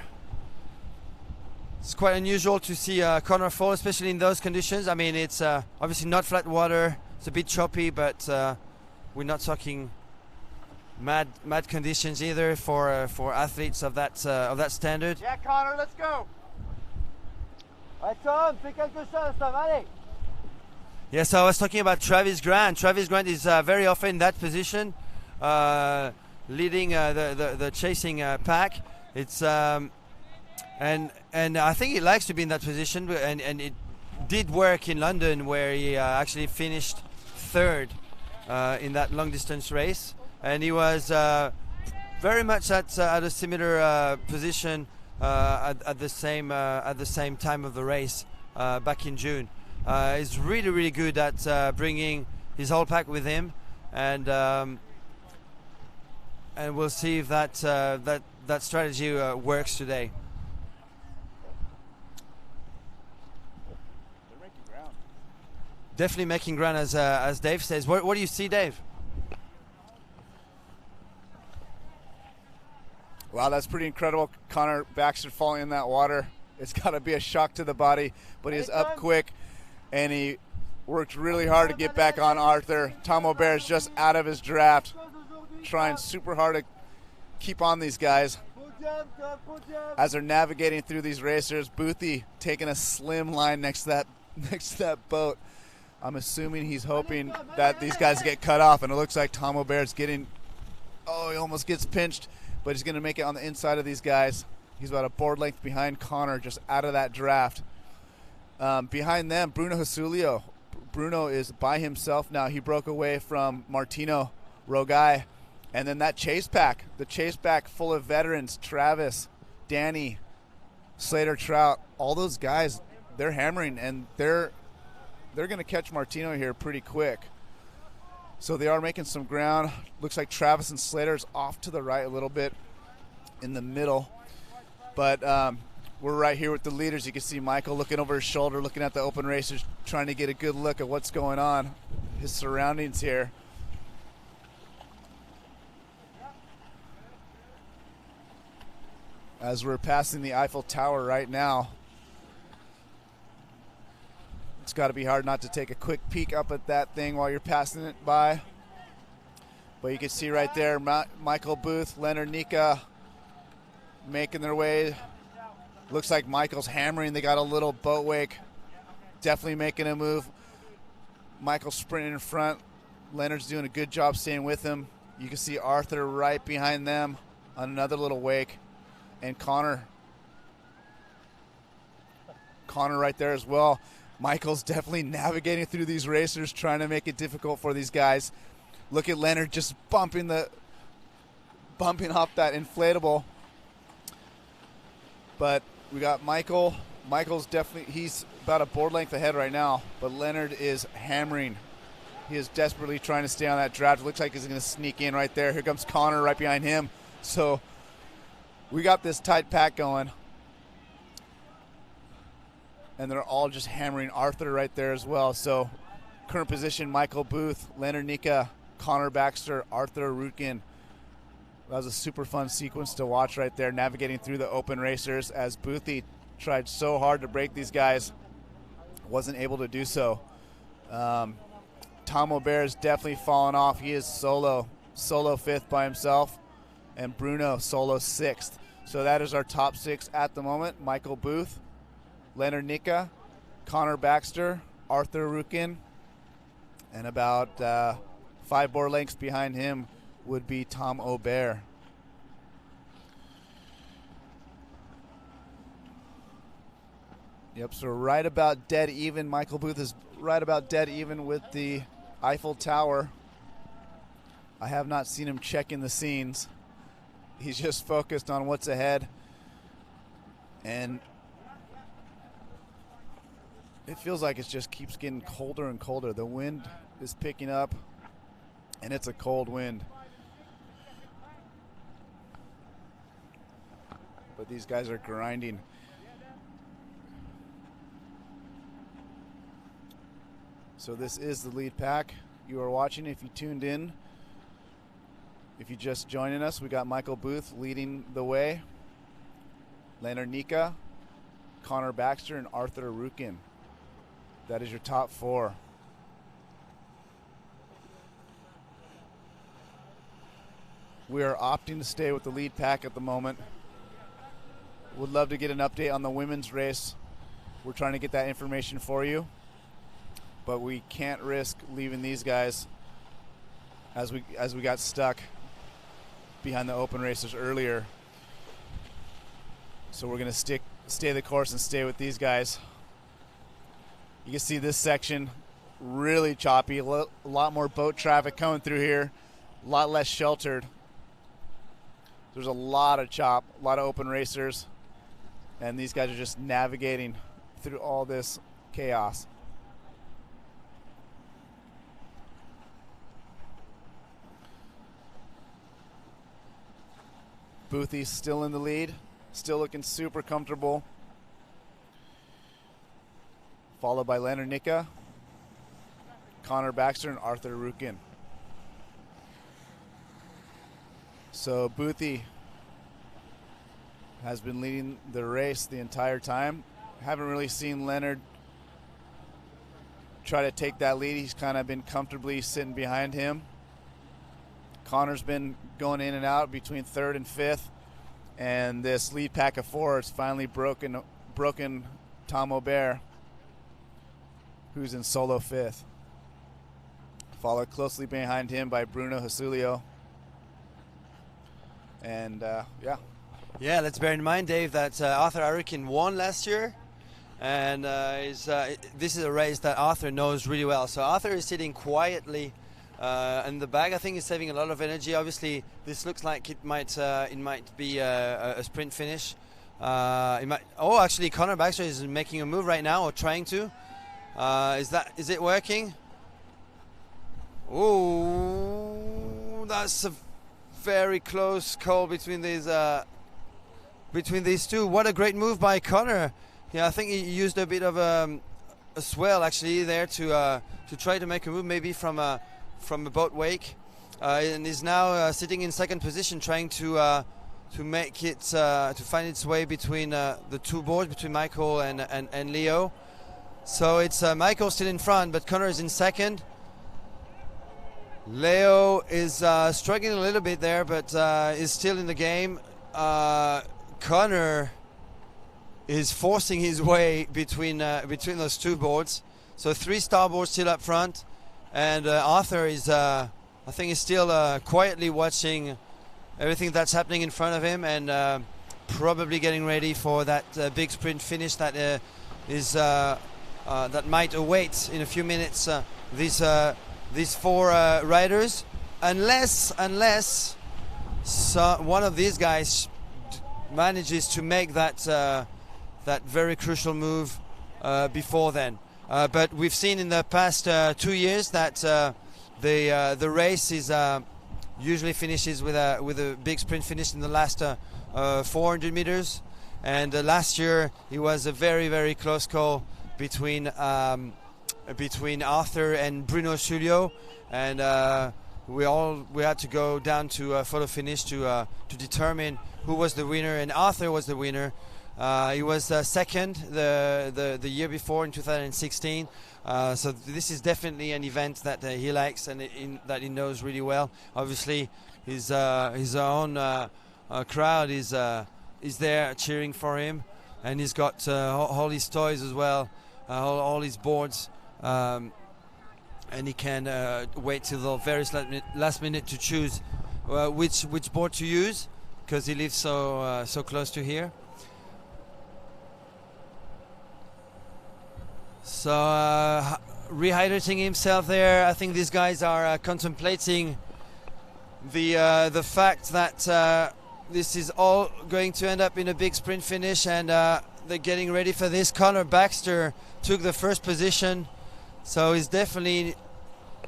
It's quite unusual to see Connor fall, especially in those conditions. I mean, it's obviously not flat water. It's a bit choppy, but we're not talking mad conditions either for athletes of that standard.
Yeah, Connor, let's go!
Ouais, Tom, fais quelque chose, Tom, allez!
Yes, I was talking about Travis Grant. Travis Grant is very often in that position, leading the chasing pack. It's and I think he likes to be in that position, and it did work in London, where he actually finished third in that long distance race, and he was very much at a similar position at the same time of the race back in June. He's really, really good at bringing his whole pack with him, and we'll see if that strategy works today.
They're making ground.
Definitely making ground, as Dave says. What do you see, Dave?
Wow, that's pretty incredible. Connor Baxter falling in that water. It's got to be a shock to the body, but he's up quick, and he worked really hard to get back on Arthur. Tom Aubert is just out of his draft, trying super hard to keep on these guys. As they're navigating through these racers, Boothie taking a slim line next to that boat. I'm assuming he's hoping that these guys get cut off, and it looks like Tom Aubert's getting, he almost gets pinched, but he's going to make it on the inside of these guys. He's about a board length behind Connor, just out of that draft. Behind them, Bruno Husulio. Bruno is by himself now. He broke away from Martino Rogai. And then that chase pack, the chase pack full of veterans, Travis, Danny, Slater Trout, all those guys, they're hammering, and they're going to catch Martino here pretty quick. So they are making some ground. Looks like Travis and Slater's off to the right a little bit in the middle. But we're right here with the leaders. You can see Michael looking over his shoulder, looking at the open racers, trying to get a good look at what's going on, his surroundings here. As we're passing the Eiffel Tower right now, it's got to be hard not to take a quick peek up at that thing while you're passing it by. But you can see right there, Michael Booth, Leonard Nika making their way. Looks like Michael's hammering. They got a little boat wake. Definitely making a move. Michael's sprinting in front. Leonard's doing a good job staying with him. You can see Arthur right behind them on another little wake. And Connor right there as well. Michael's definitely navigating through these racers, trying to make it difficult for these guys. Look at Leonard just bumping off that inflatable. But we got Michael. Michael's he's about a board length ahead right now, but Leonard is hammering. He is desperately trying to stay on that draft. It looks like he's going to sneak in right there. Here comes Connor right behind him. So we got this tight pack going. And they're all just hammering Arthur right there as well. So current position, Michael Booth, Leonard Nika, Connor Baxter, Arthur Rutkin. That was a super fun sequence to watch right there, navigating through the open racers as Boothie tried so hard to break these guys. Wasn't able to do so. Tom Aubert is definitely fallen off. He is solo fifth by himself. And Bruno solo sixth. So that is our top six at the moment. Michael Booth, Leonard Nika, Connor Baxter, Arthur Rutkin, and about 5 board lengths behind him would be Tom Aubert. Yep, so right about dead even. Michael Booth is right about dead even with the Eiffel Tower. I have not seen him checking the scenes. He's just focused on what's ahead. And it feels like it just keeps getting colder and colder. The wind is picking up, and it's a cold wind. But these guys are grinding. So this is the lead pack you are watching. If you tuned in, if you're just joining us, we got Michael Booth leading the way. Leonard Nika, Connor Baxter, and Arthur Rukin. That is your top four. We are opting to stay with the lead pack at the moment. Would love to get an update on the women's race. We're trying to get that information for you, but we can't risk leaving these guys as we got stuck behind the open racers earlier. So we're gonna stay the course and stay with these guys. You can see this section really choppy, a lot more boat traffic coming through here, a lot less sheltered. There's a lot of chop, a lot of open racers, and these guys are just navigating through all this chaos. Boothy's still in the lead, still looking super comfortable. Followed by Leonard Nika, Connor Baxter, and Arthur Rukin. So Boothy has been leading the race the entire time. Haven't really seen Leonard try to take that lead. He's kind of been comfortably sitting behind him. Connor's been going in and out between third and fifth, and this lead pack of four has finally broken Tom Aubert, who's in solo fifth. Followed closely behind him by Bruno Hasulio. And yeah.
Yeah, let's bear in mind, Dave, that Arthur Arikin won last year. And this is a race that Arthur knows really well. So Arthur is sitting quietly in the back. I think he's saving a lot of energy. Obviously, this looks like it might be a sprint finish. Actually, Connor Baxter is making a move right now, or trying to. Is it working? Oh, that's a very close call between these two. What a great move by Connor. Yeah, I think he used a bit of a swell actually there to try to make a move, maybe from a boat wake, and is now sitting in second position, trying to make it to find its way between the two boards, between Michael and Leo. So it's Michael still in front, but Connor is in second. Leo is struggling a little bit there, but is still in the game. Connor is forcing his way between those two boards. So 3 starboards still up front, and Arthur is, I think, is still quietly watching everything that's happening in front of him, and probably getting ready for that big sprint finish that that might await in a few minutes. These 4 riders, unless one of these guys manages to make that very crucial move before then. But we've seen in the past 2 years that the race is usually finishes with a big sprint finish in the last 400 meters, and last year it was a very, very close call between Arthur and Bruno Julio, and we had to go down to photo finish to determine who was the winner, and Arthur was the winner. He was second the year before in 2016. So this is definitely an event that he likes and that he knows really well. Obviously, his own crowd is there cheering for him, and he's got all his toys as well, all his boards, and he can wait till the very last minute to choose which board to use, because he lives so close to here. So rehydrating himself there. I think these guys are contemplating the fact that this is all going to end up in a big sprint finish, and they're getting ready for this. Connor Baxter took the first position, so he's definitely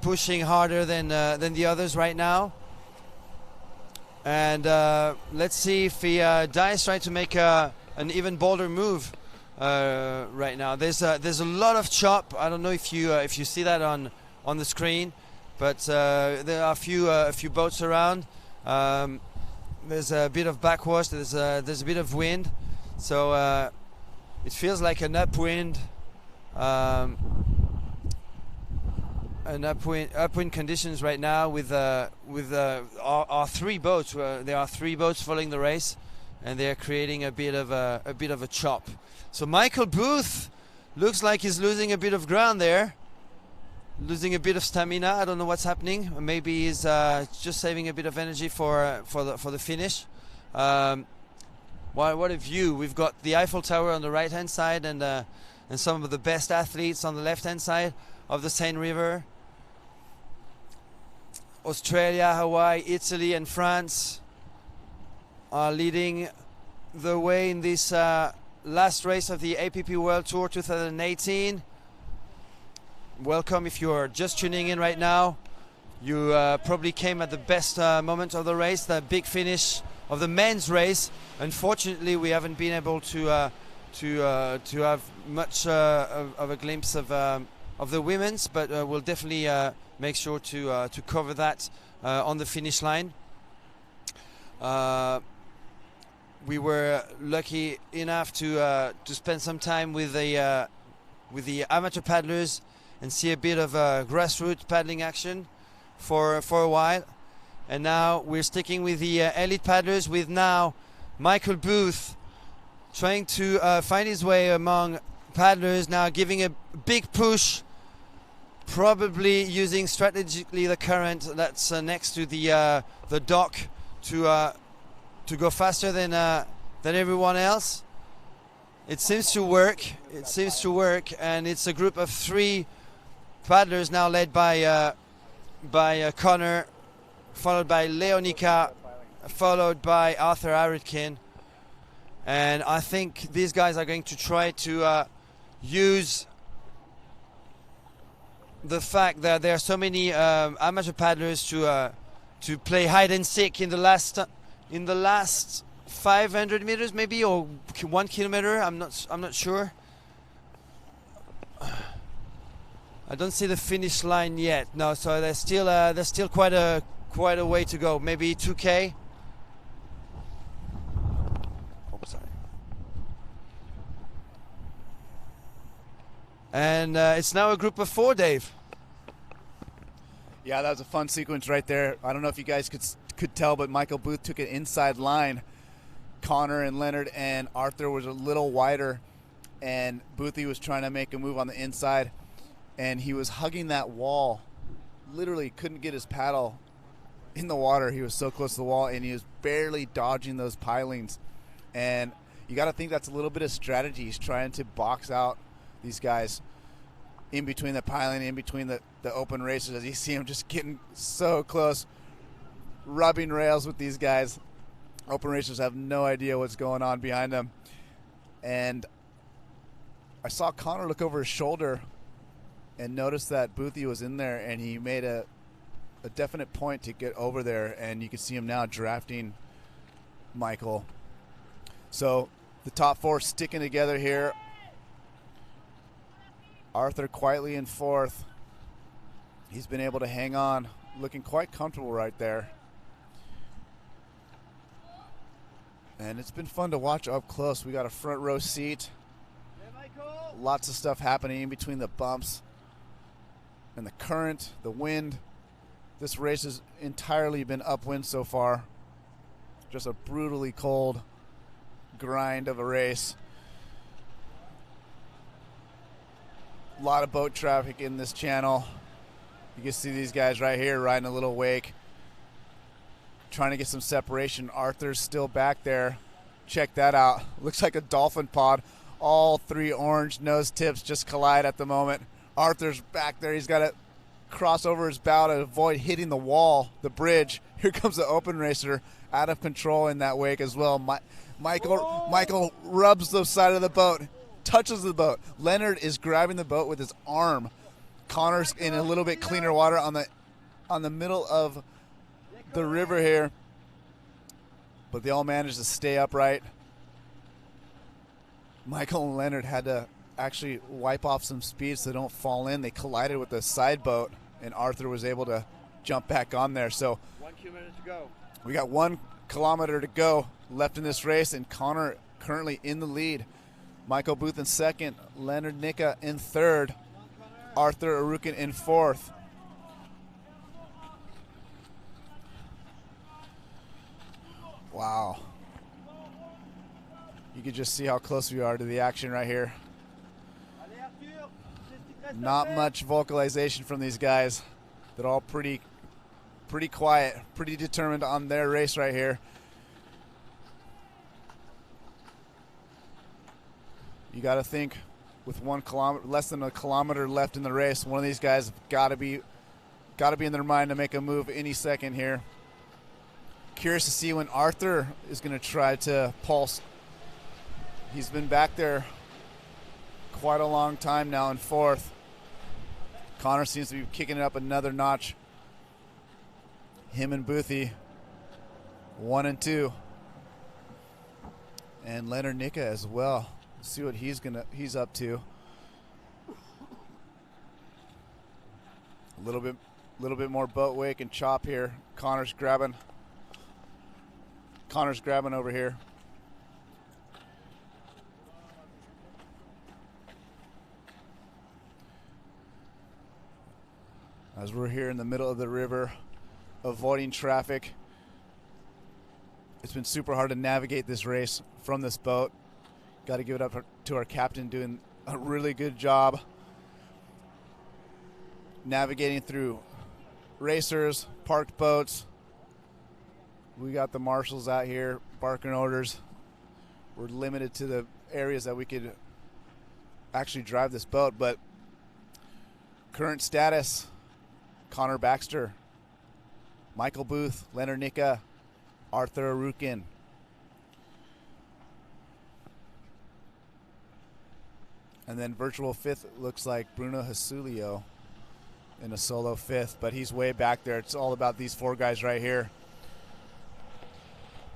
pushing harder than the others right now. And let's see if he Dice trying to make an even bolder move right now. There's a lot of chop. I don't know if you see that on the screen, but there are a few boats around. There's a bit of backwash. There's a bit of wind, so it feels like an upwind. Upwind conditions right now with our three boats. There are three boats following the race, and they are creating a bit of a chop. So Michael Booth looks like he's losing a bit of ground there, losing a bit of stamina. I don't know what's happening. Maybe he's just saving a bit of energy for the finish. What a view! We've got the Eiffel Tower on the right hand side, and some of the best athletes on the left hand side of the Seine River. Australia, Hawaii, Italy and France are leading the way in this last race of the APP World Tour 2018. Welcome if you're just tuning in right now. You probably came at the best moment of the race, the big finish of the men's race. Unfortunately, we haven't been able to have much of a glimpse of the women's, but we'll definitely make sure to cover that on the finish line. We were lucky enough to spend some time with the amateur paddlers and see a bit of grassroots paddling action for a while, and now we're sticking with the elite paddlers, with now Michael Booth trying to find his way among paddlers, now giving a big push, probably using strategically the current that's next to the dock to go faster than everyone else. It seems to work. And it's a group of three paddlers now, led by Connor, followed by Leonika, followed by Arthur Aritkin. And I think these guys are going to try to use the fact that there are so many amateur paddlers to play hide and seek in the last 500 meters maybe, or 1 kilometer. I'm not sure. I don't see the finish line yet. No, so there's still quite a way to go. Maybe 2K. Oh, sorry. And it's now a group of four, Dave.
Yeah, that was a fun sequence right there. I don't know if you guys could tell, but Michael Booth took an inside line. Connor and Leonard and Arthur was a little wider, and Boothie was trying to make a move on the inside, and he was hugging that wall. Literally couldn't get his paddle in the water. He was so close to the wall, and he was barely dodging those pilings. And you got to think that's a little bit of strategy. He's trying to box out these guys in between the piling, in between the open races, as you see him just getting so close, rubbing rails with these guys. Open racers have no idea what's going on behind them. And I saw Connor look over his shoulder and noticed that Boothie was in there, and he made a definite point to get over there, and you can see him now drafting Michael. So the top four sticking together here. Arthur quietly in fourth. He's been able to hang on, looking quite comfortable right there. And it's been fun to watch up close. We got a front row seat. Lots of stuff happening in between the bumps and the current, the wind. This race has entirely been upwind so far. Just a brutally cold grind of a race. A lot of boat traffic in this channel. You can see these guys right here riding a little wake, trying to get some separation. Arthur's still back there. Check that out. Looks like a dolphin pod. All three orange nose tips just collide at the moment. Arthur's back there. He's got to cross over his bow to avoid hitting the wall, the bridge. Here comes the open racer out of control in that wake as well. Michael rubs the side of the boat, touches the boat. Leonard is grabbing the boat with his arm. Connor's in a little bit cleaner water on the middle of the river here. But they all managed to stay upright. Michael and Leonard had to actually wipe off some speed so they don't fall in. They collided with the side boat, and Arthur was able to jump back on there. So
1 kilometer to go.
we got 1 kilometer to go left in this race, and Connor currently in the lead. Michael Booth in second, Leonard Nicka in third, Arthur Arukin in fourth. Wow. You can just see how close we are to the action right here. Not much vocalization from these guys. They're all pretty quiet, pretty determined on their race right here. You got to think, with 1 kilometer, less than a kilometer left in the race, one of these guys got to be in their mind to make a move any second here. Curious to see when Arthur is going to try to pulse. He's been back there quite a long time now in fourth. Connor seems to be kicking it up another notch. Him and Boothie, 1 and 2. And Leonard Nicka as well. See what he's up to. A little bit more boat wake and chop here. Connor's grabbing over here. As we're here in the middle of the river, avoiding traffic. It's been super hard to navigate this race from this boat. Got to give it up to our captain, doing a really good job navigating through racers, parked boats. We got the marshals out here barking orders. We're limited to the areas that we could actually drive this boat, but current status: Connor Baxter, Michael Booth, Leonard Nicka, Arthur Arukin. And then virtual fifth looks like Bruno Hasulio in a solo fifth, but he's way back there. It's all about these 4 guys right here.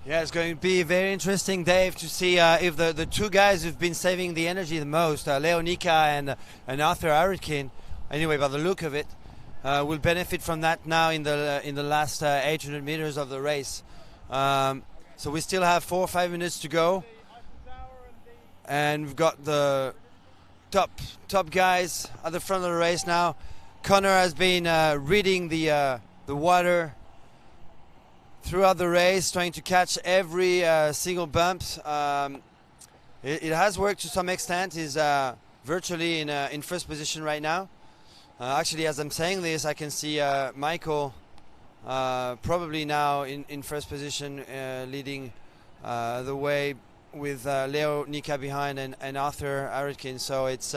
Yeah, it's going to be very interesting, Dave, to see if the 2 guys who've been saving the energy the most, Leo Nicka and Arthur Arukin, anyway, by the look of it, will benefit from that now in the last 800 meters of the race. So we still have 4 or 5 minutes to go, and we've got the top guys at the front of the race now. Connor has been reading the water throughout the race, trying to catch every single bump. It has worked to some extent. He's virtually in first position right now. Actually, as I'm saying this, I can see Michael probably now in first position, leading the way with Leo Nicka behind and Arthur Arukin. So it's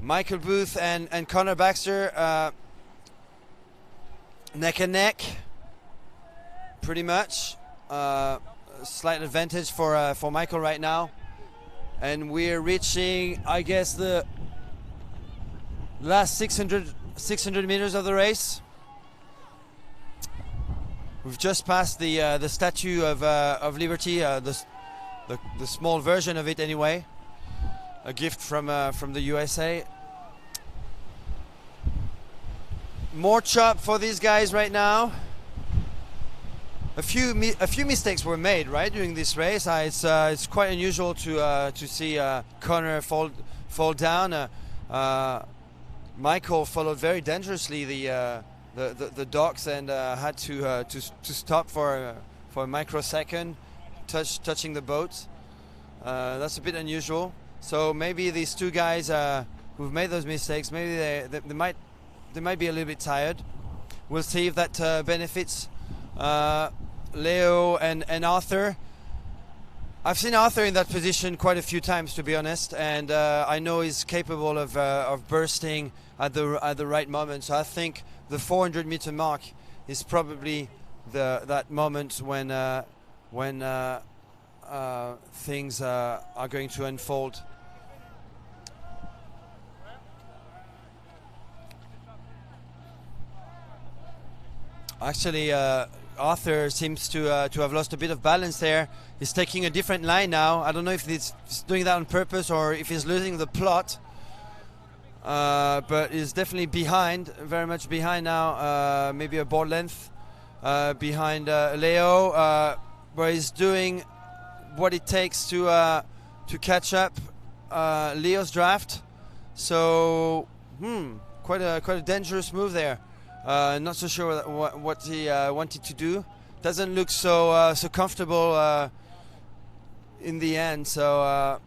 Michael Booth and Connor Baxter neck and neck, pretty much. Slight advantage for Michael right now, and we're reaching, I guess, the last 600 meters of the race. We've just passed the Statue of Liberty, the small version of it anyway, a gift from the USA. More chop for these guys right now. A few mistakes were made right during this race. It's quite unusual to see Connor fall down. Michael followed very dangerously the docks and had to stop for a microsecond, touching the boat. That's a bit unusual. So maybe these 2 guys who've made those mistakes, maybe they might be a little bit tired. We'll see if that benefits Leo and Arthur. I've seen Arthur in that position quite a few times, to be honest, and I know he's capable of bursting at the right moment. So I think the 400-meter mark is probably that moment when things are going to unfold. Actually, Arthur seems to have lost a bit of balance there. He's taking a different line now. I don't know if he's doing that on purpose or if he's losing the plot. But he's definitely behind, very much behind now. Maybe a board length behind Leo, where he's doing what it takes to catch up Leo's draft. So, quite a dangerous move there. Not so sure what he wanted to do. Doesn't look so comfortable in the end. So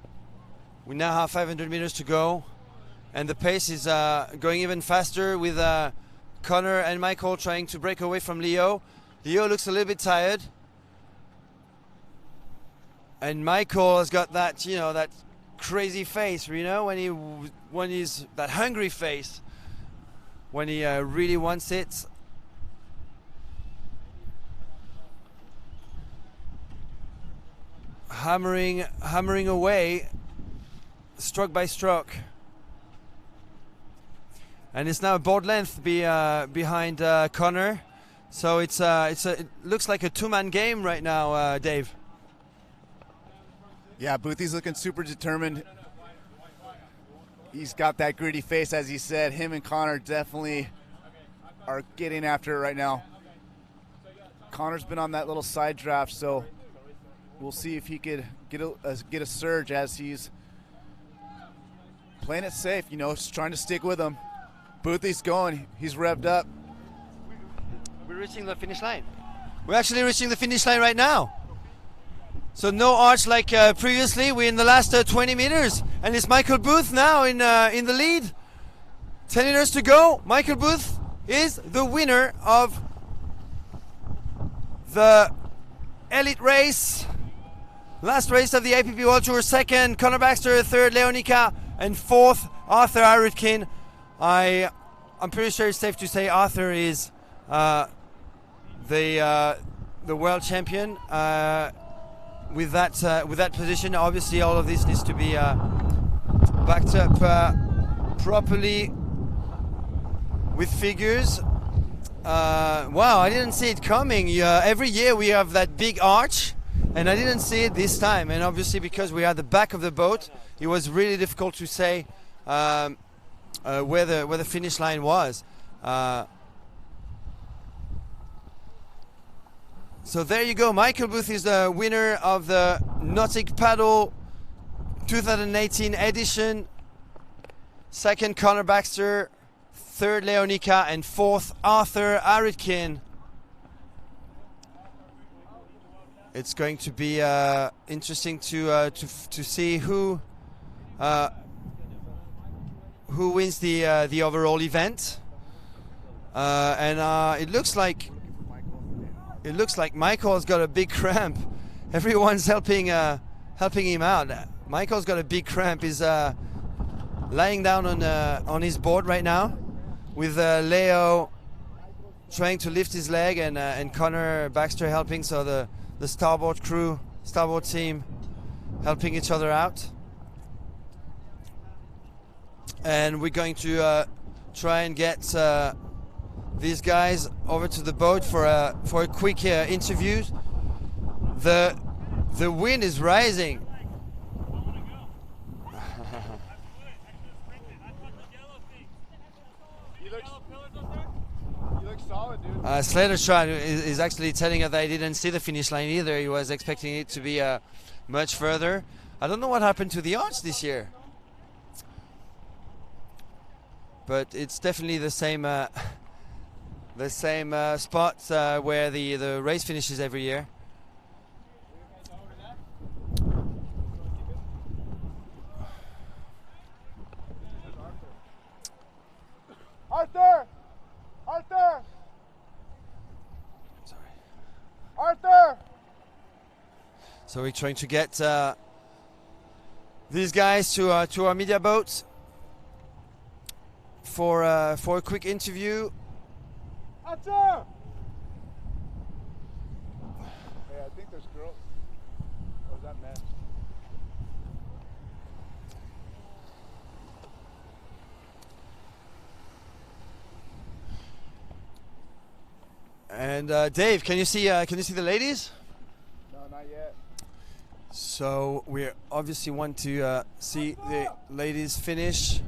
we now have 500 meters to go, and the pace is going even faster with Connor and Michael trying to break away from Leo. Leo looks a little bit tired, and Michael has got that that crazy face, when he's that hungry face. When he really wants it. Hammering away, stroke by stroke. And it's now a board length behind Connor. So it looks like a two-man game right now, Dave.
Yeah, Boothie's looking super determined. He's got that gritty face, as he said. Him and Connor definitely are getting after it right now. Connor's been on that little side draft, so we'll see if he could get a surge as he's playing it safe, just trying to stick with him. Boothie's going. He's revved up.
We're reaching the finish line. We're actually reaching the finish line right now. So no arch like previously. We're in the last 20 meters, and it's Michael Booth now in the lead. 10 meters to go. Michael Booth is the winner of the elite race. Last race of the APP World Tour. Second, Connor Baxter. Third, Leonica. And fourth, Arthur Arutkin. I'm pretty sure it's safe to say Arthur is the world champion. With that position, obviously all of this needs to be backed up properly with figures. Wow, I didn't see it coming. Every year we have that big arch, and I didn't see it this time. And obviously because we are at the back of the boat, it was really difficult to say where the finish line was. So there you go. Michael Booth is the winner of the Nautic Paddle 2018 edition. Second, Connor Baxter. Third, Leonica. And fourth, Arthur Arutkin. It's going to be interesting to see who wins the overall event. And it looks like Michael's got a big cramp. Everyone's helping him out. Michael's got a big cramp. He's lying down on his board right now, with Leo trying to lift his leg, and Connor Baxter helping. So the starboard team helping each other out. And we're going to try and get these guys over to the boat for a quick interview. The wind is rising.
You look solid, dude.
Slater Shot is actually telling us that he didn't see the finish line either. He was expecting it to be much further. I don't know what happened to the arch this year, but it's definitely the same spot where the race finishes every year.
Arthur! Arthur!
Sorry.
Arthur!
So we're trying to get these guys to our media boat for a quick interview.
Arthur!
there's girls. Or is that men?
And Dave, can you see the ladies?
No, not yet.
So we obviously want to see the ladies finish.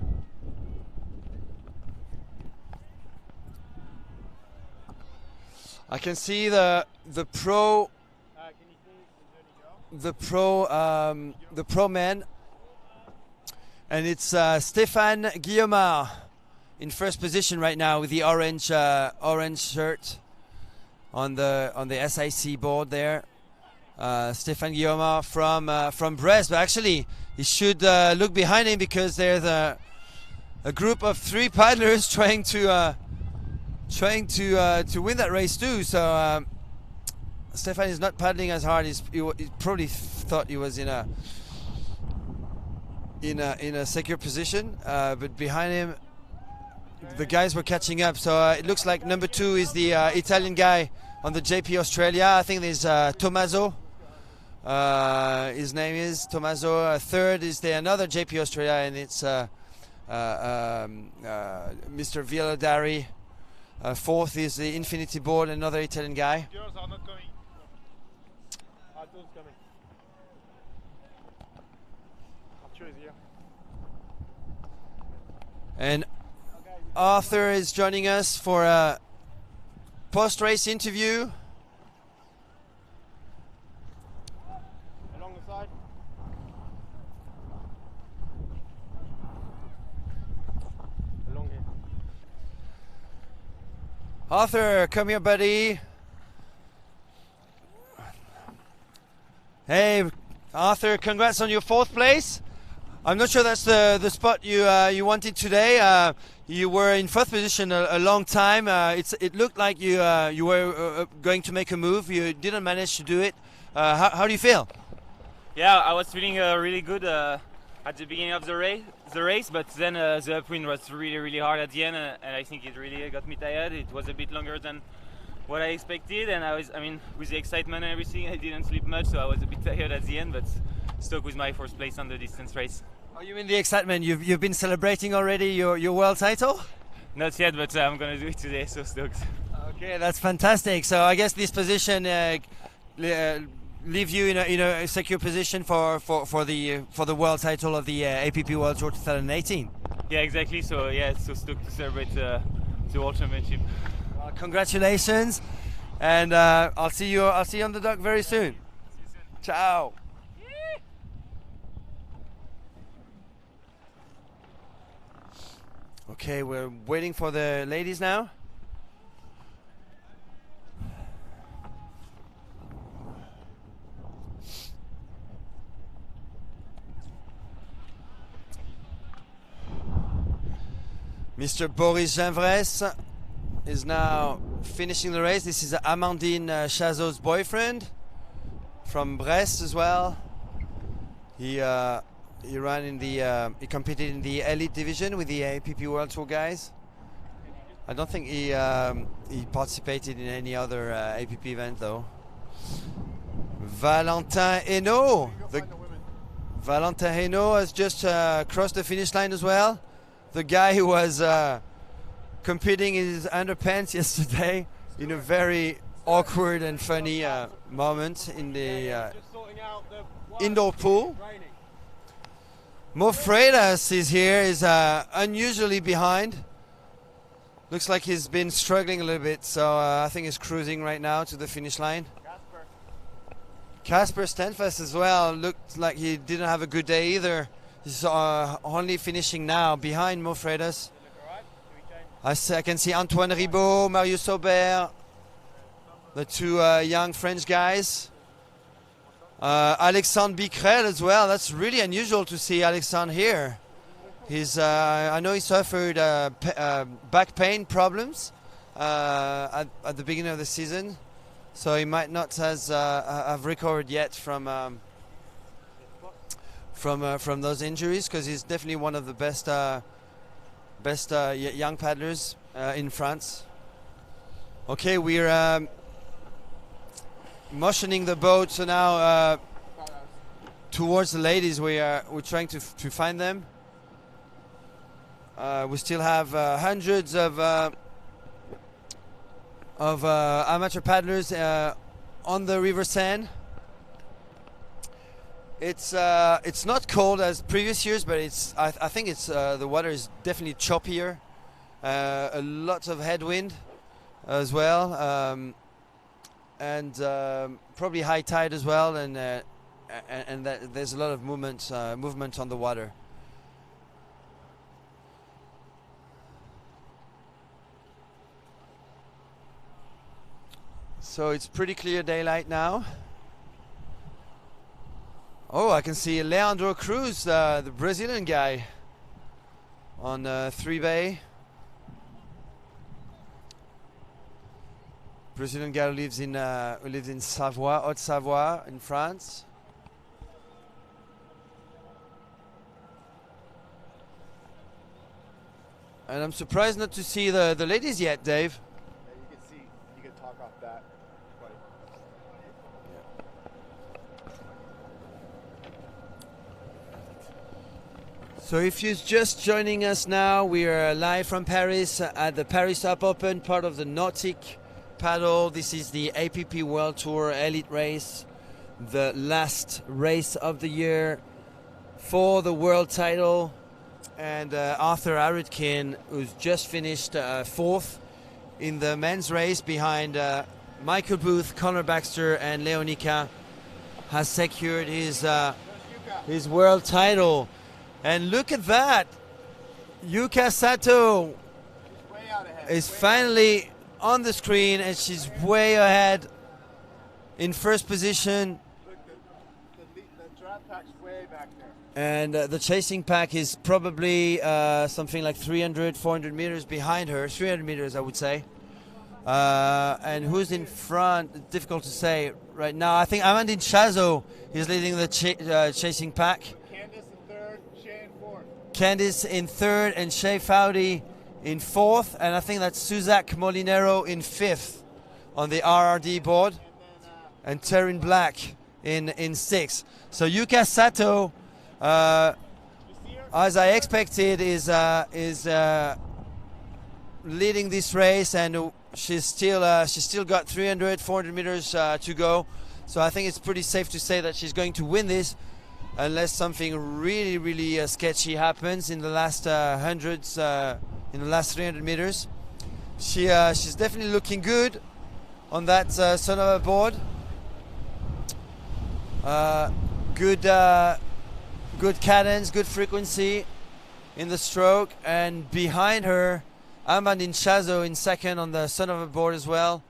I can see the pro man, and it's Stéphane Guillaumard in first position right now with the orange shirt on the SIC board there. Stéphane Guillaumard from Brest, but actually he should look behind him because there's a group of 3 paddlers trying to win that race too. So Stéphane is not paddling as hard. He probably thought he was in a secure position, but behind him the guys were catching up. So it looks like number 2 is the Italian guy on the JP Australia. I think there's Tommaso. His name is Tommaso. Third is another JP Australia, and it's Mr. Villadari. Fourth is the Infinity Board, another Italian guy.
Girls are not coming. Arthur's coming. Arthur is here.
And Arthur is joining us for a post-race interview.
Along the side. Along here.
Arthur, come here, buddy. Hey, Arthur, congrats on your 4th place. I'm not sure that's the spot you wanted today. You were in 4th position a long time. It looked like you were going to make a move. You didn't manage to do it. How do you feel?
Yeah, I was feeling really good at the beginning of the race, but then the upwind was really hard at the end, and I think it really got me tired. It was a bit longer than what I expected, and with the excitement and everything, I didn't sleep much, so I was a bit tired at the end, but stuck with my 4th place on the distance race.
Are you in the excitement? You've been celebrating already your world title?
Not yet, but I'm gonna do it today, so stoked.
Okay, that's fantastic. So I guess this position leave you in a secure position for the world title of the APP World Tour 2018.
Yeah, exactly. So yeah, so stoked to celebrate the World Championship.
Well, congratulations, and I'll see you on the dock very soon. Ciao. Okay, we're waiting for the ladies now. Mr. Boris Ginvres is now finishing the race. This is Amandine Chazot's boyfriend from Brest as well. He ran in he competed in the elite division with the APP World Tour guys. I don't think he participated in any other APP event though. Valentin Hainaut. Valentin Hainaut has just crossed the finish line as well. The guy who was competing in his underpants yesterday in a very awkward and funny moment in the indoor pool. Mo Freitas is here, is unusually behind. Looks like he's been struggling a little bit, so I think he's cruising right now to the finish line. Casper Stenfest as well looked like he didn't have a good day either. He's only finishing now behind Mo Freitas. I can see Antoine Ribaud, Marius Aubert, the 2 young French guys. Alexandre Bicrel as well. That's really unusual to see Alexandre here. I know he suffered back pain problems at the beginning of the season, so he might not have recovered yet from those injuries, because he's definitely one of the best young paddlers in France. Okay, we're motioning the boat. So now towards the ladies, we're trying to find them. We still have hundreds of amateur paddlers on the River Seine. It's not cold as previous years, but I think it's the water is definitely choppier. A lot of headwind as well, and probably high tide as well, and that there's a lot of movement on the water. So it's pretty clear daylight now. Oh, I can see Leandro Cruz, the Brazilian guy, on 3 bay. Brazilian guy who lives in Savoie, Haute-Savoie, in France. And I'm surprised not to see the ladies yet, Dave.
Yeah, you can talk off that.
So if you're just joining us now, we are live from Paris at the Paris Sup Open, part of the Nautic paddle. This is the APP World Tour Elite race, the last race of the year for the world title. And Arthur Arutkin, who's just finished fourth in the men's race behind Michael Booth, Conor Baxter and Leonica, has secured his world title. And look at that, Yuka Sato is finally on the screen, and she's way ahead in first position.
Look, the draft pack's way back there.
And the chasing pack is probably something like 300, 400 meters behind her. 300 meters, I would say. And who's in front? Difficult to say right now. I think Amandine Chazo is leading the chasing pack. Candice in third and Shea Foudy in fourth, and I think that's Suzak Molinero in fifth on the RRD board, and Terrin Black in sixth. So Yuka Sato, as I expected, is leading this race, and she's still got 300, 400 meters to go. So I think it's pretty safe to say that she's going to win this, unless something really, really sketchy happens in the last hundreds, in the last 300 meters. She's definitely looking good on that Sonova board. Good cadence, good frequency in the stroke, and behind her, Amandine Chazo in second on the Sonova board as well.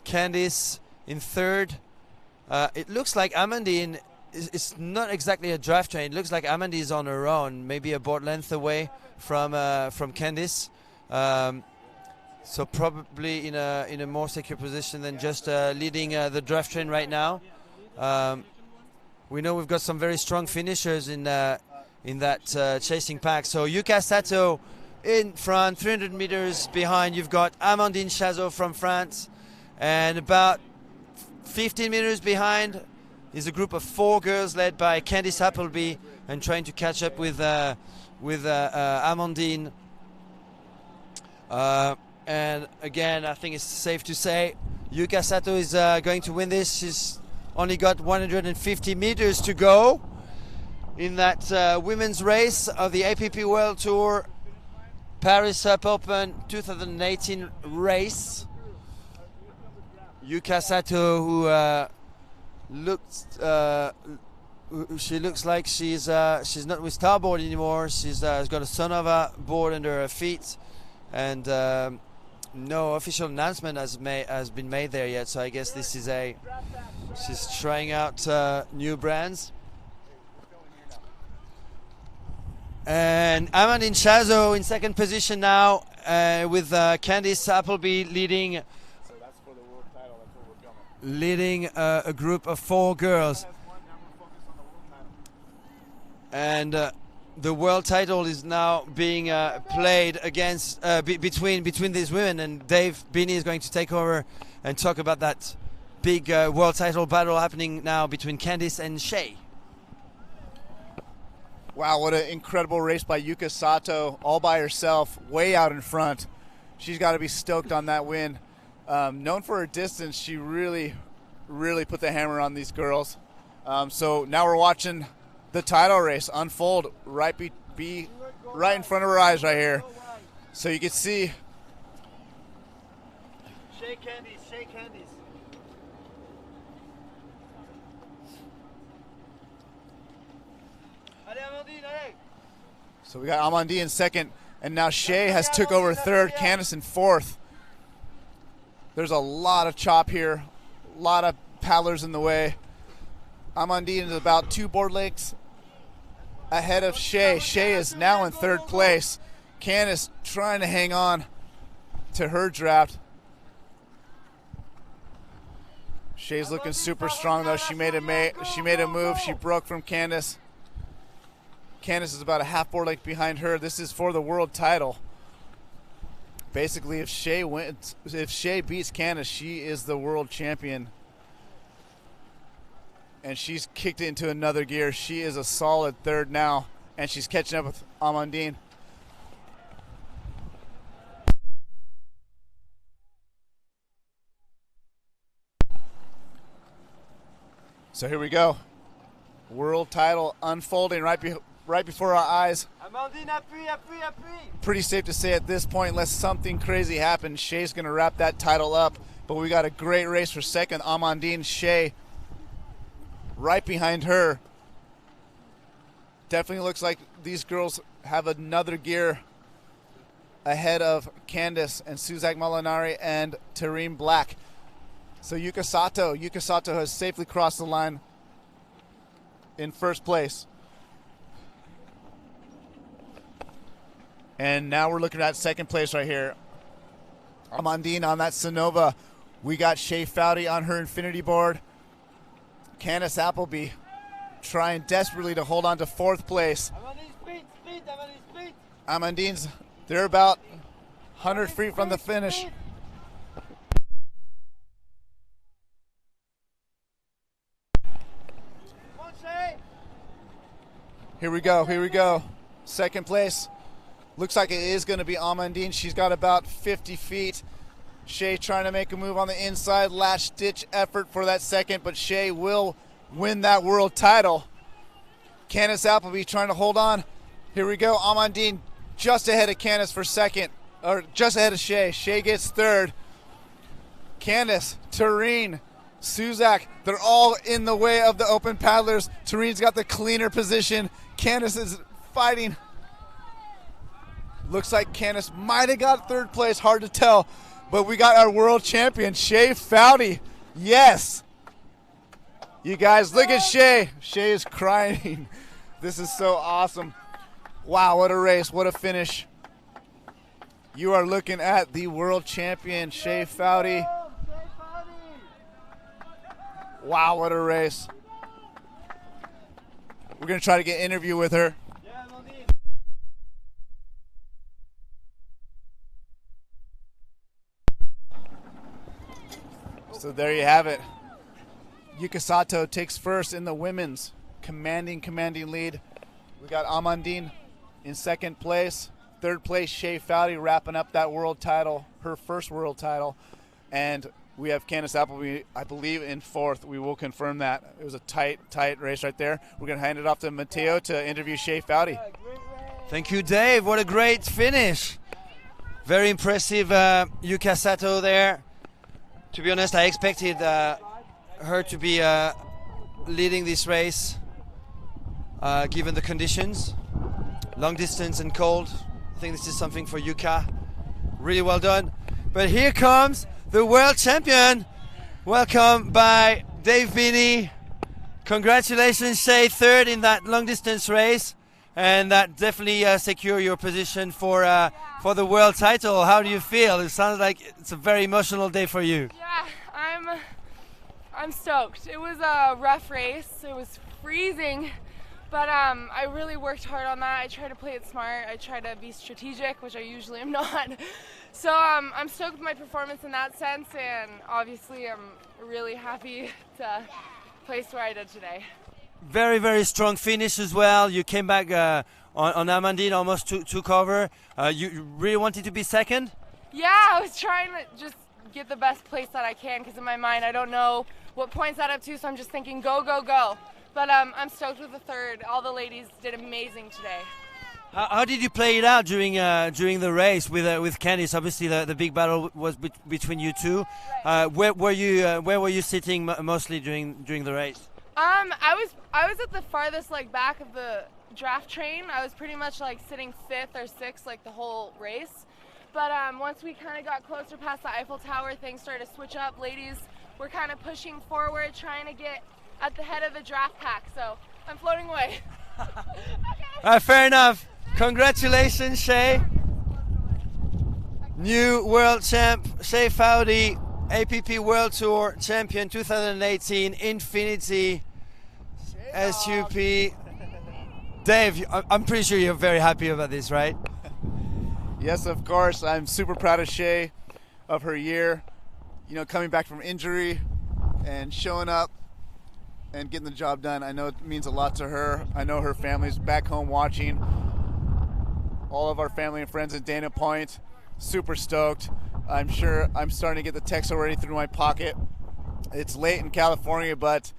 Candice in third. It looks like Amandine. It's not exactly a draft train. It looks like Amandine is on her own, maybe a board length away from Candice. So probably in a more secure position than just leading the draft train right now. We know we've got some very strong finishers in that chasing pack. So Yuka Sato in front, 300 meters behind. You've got Amandine Chazo from France, and about 15 meters behind is a group of 4 girls led by Candice Appleby, and trying to catch up with Amandine. And again, I think it's safe to say Yuka Sato is going to win this. She's only got 150 meters to go in that women's race of the APP World Tour Paris Sup Open 2018 race. Yuka Sato, who she looks like she's not with starboard anymore. She's got a Sonova board under her feet, and no official announcement has been made there yet. So I guess this is she's trying out new brands. And Amandine Chazo in second position now, with Candice Appleby leading. Leading a group of 4 girls, and the world title is now being played against between these women. And Dave Beanie is going to take over and talk about that big world title battle happening now between Candice and Shea.
Wow, what an incredible race by Yuka Sato, all by herself, way out in front. She's got to be stoked on that win. Known for her distance, she really put the hammer on these girls. So now we're watching the title race unfold right in front of our eyes right here. So you can see.
Shake handies, shake handies. Allez, Amandine, allez.
So we got Amandine in second, and now Shea has took over third, Candice in fourth. There's a lot of chop here, a lot of paddlers in the way. Amandine is about 2 board lengths ahead of Shea. Shea is now in third place. Candice trying to hang on to her draft. Shea's looking super strong though. She made a move. She broke from Candice. Candice is about a half board length behind her. This is for the world title. Basically, if Shea beats Candice, she is the world champion. And she's kicked it into another gear. She is a solid third now, and she's catching up with Amandine. So here we go. World title unfolding right before our eyes.
Amandine, appuie, appuie, appuie.
Pretty safe to say at this point, unless something crazy happens, Shea's going to wrap that title up. But we got a great race for second. Amandine, Shea right behind her. Definitely looks like these girls have another gear ahead of Candice and Suzak Molinari and Tareen Black. So Yuka Sato has safely crossed the line in first place. And now we're looking at second place right here. Amandine on that Sonova. We got Shea Foudy on her infinity board. Candice Appleby trying desperately to hold on to fourth place.
Amandine, sprint, sprint, Amandine, sprint.
Amandine's, they're about 100 feet from the finish. Here we go. Second place. Looks like it is going to be Amandine. She's got about 50 feet. Shea trying to make a move on the inside. Last ditch effort for that second, but Shea will win that world title. Candice Appleby trying to hold on. Here we go. Amandine just ahead of Candice for second, or just ahead of Shea. Shea gets third. Candice, Tareen, Suzak, they're all in the way of the open paddlers. Tareen's got the cleaner position. Candice is fighting. Looks like Candice might have got third place, hard to tell. But we got our world champion, Shea Foudy. Yes. You guys, look at Shea. Shea is crying. This is so awesome. Wow, what a race, what a finish. You are looking at the world champion, Shea Foudy. Wow, what a race. We're going to try to get an interview with her. So there you have it. Yuka Sato takes first in the women's commanding lead. We got Amandine in second place. Third place, Shea Foudy wrapping up that world title, her first world title. And we have Candice Appleby, I believe, in fourth. We will confirm that. It was a tight race right there. We're going to hand it off to Matteo to interview Shea Foudy.
Thank you, Dave. What a great finish. Very impressive Yuka Sato there. To be honest, I expected her to be leading this race given the conditions. Long distance and cold. I think this is something for Yuka. Really well done. But here comes the world champion. Welcome by Dave Binney. Congratulations, Shea, third in that long distance race. And that definitely secure your position for the world title. How do you feel? It sounds like it's a very emotional day for you.
Yeah, I'm stoked. It was a rough race. It was freezing, but I really worked hard on that. I tried to play it smart. I tried to be strategic, which I usually am not. So I'm stoked with my performance in that sense, and obviously I'm really happy to place where I did today.
Very, very strong finish as well. You came back on Amandine, almost took over. You really wanted to be second?
Yeah, I was trying to just get the best place that I can, because in my mind I don't know what points that up to, so I'm just thinking go, go, go. But I'm stoked with the third. All the ladies did amazing today.
How did you play it out during the race with Candice? Obviously, the big battle was between you two. Where were you sitting mostly during the race?
I was at the farthest back of the draft train. I was pretty much sitting 5th or 6th the whole race. But once we kind of got closer past the Eiffel Tower, things started to switch up. Ladies were kind of pushing forward, trying to get at the head of the draft pack. So I'm floating away.
Okay. Fair enough. Congratulations, Shay. New world champ, Shay Foudy, APP World Tour champion 2018, Infinity SUP. Dave, I'm pretty sure you're very happy about this, right?
Yes, of course. I'm super proud of Shay, of her year. Coming back from injury and showing up and getting the job done. I know it means a lot to her. I know her family's back home watching. All of our family and friends at Dana Point, super stoked. I'm sure I'm starting to get the text already through my pocket. It's late in California, but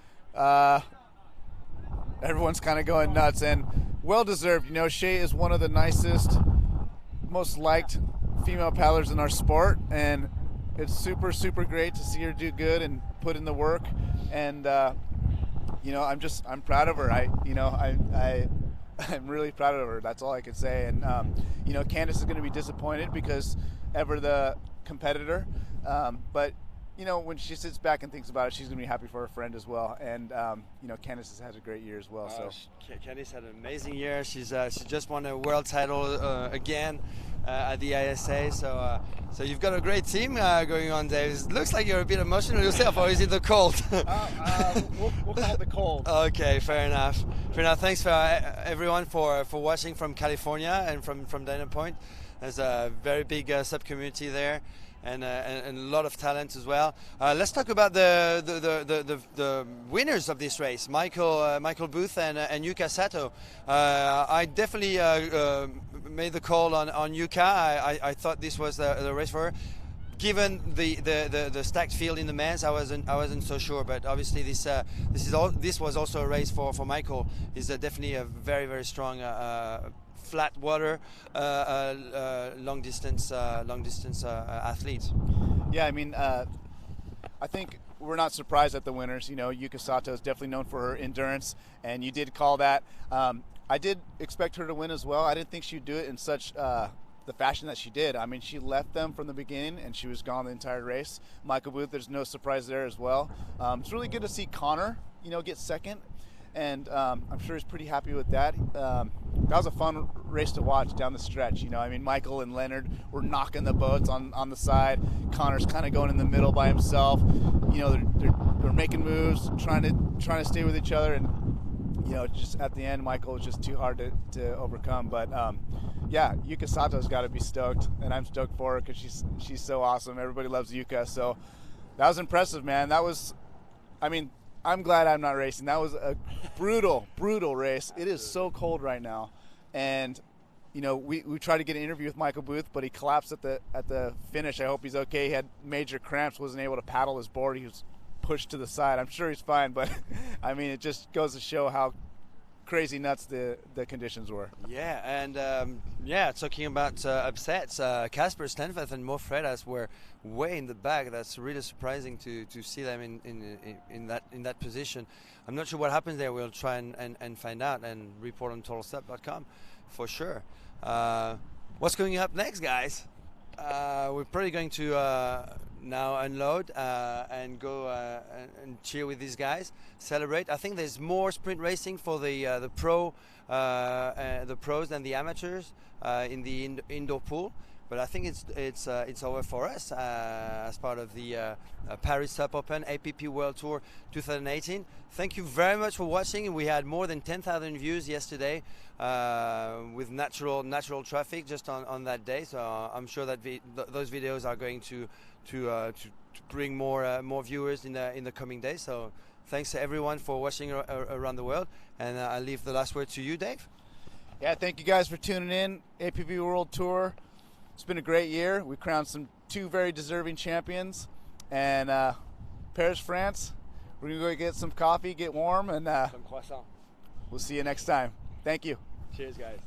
everyone's kind of going nuts, and well-deserved. Shay is one of the nicest, most liked female paddlers in our sport, and it's super, super great to see her do good and put in the work. And I'm proud of her. I'm really proud of her. That's all I can say. And Candice is going to be disappointed because ever the competitor, but when she sits back and thinks about it, she's going to be happy for her friend as well. And Candice has had a great year as well. So
Candice had an amazing year. She just won a world title again at the ISA. So you've got a great team going on, Dave. It looks like you're a bit emotional yourself, or is it the cold?
We'll call it the cold.
Okay, fair enough. Thanks for everyone for watching from California and from Dana Point. There's a very big sub community there. And a lot of talent as well. Let's talk about the winners of this race, Michael Booth and Yuka Sato. I definitely made the call on Yuka. I thought this was the race for her. Given the stacked field in the men's, I wasn't so sure. But obviously this was also a race for Michael. He's definitely a very, very strong flat water, long distance athlete.
Yeah, I think we're not surprised at the winners. Yuka Sato is definitely known for her endurance, and you did call that. I did expect her to win as well. I didn't think she'd do it in such the fashion that she did. She left them from the beginning, and she was gone the entire race. Michael Booth, there's no surprise there as well. It's really good to see Connor, get second. And I'm sure he's pretty happy with that. That was a fun race to watch down the stretch. Michael and Leonard were knocking the boats on the side. Connor's kind of going in the middle by himself. They're making moves, trying to stay with each other, and just at the end, Michael was just too hard to overcome. But yeah, Yuka Sato's got to be stoked, and I'm stoked for her because she's so awesome. Everybody loves Yuka, so that was impressive, man. That was, I'm glad I'm not racing. That was a brutal, brutal race. It is so cold right now. And, we tried to get an interview with Michael Booth, but he collapsed at the finish. I hope he's okay. He had major cramps, wasn't able to paddle his board. He was pushed to the side. I'm sure he's fine, but, it just goes to show how crazy nuts the conditions were.
Yeah, and talking about upsets, Casper Stenfeld and Mo Freitas were way in the back. That's really surprising to see them in that position. I'm not sure what happens there. We'll try and find out and report on totalsup.com for sure. What's going up next, guys? We're probably going to now unload and go and cheer with these guys, celebrate. I think there's more sprint racing for the pros than the amateurs in the indoor pool. But I think it's over for us as part of the Paris Sup Open APP World Tour 2018. Thank you very much for watching. We had more than 10,000 views yesterday with natural traffic just on that day. So I'm sure that those videos are going to bring more viewers in the coming days. So thanks to everyone for watching around the world. And I'll leave the last word to you, Dave.
Yeah, thank you guys for tuning in. APP World Tour. It's been a great year. We crowned two very deserving champions. And Paris, France, we're going to go get some coffee, get warm, and
Some croissant.
we'll see you next time. Thank you.
Cheers, guys.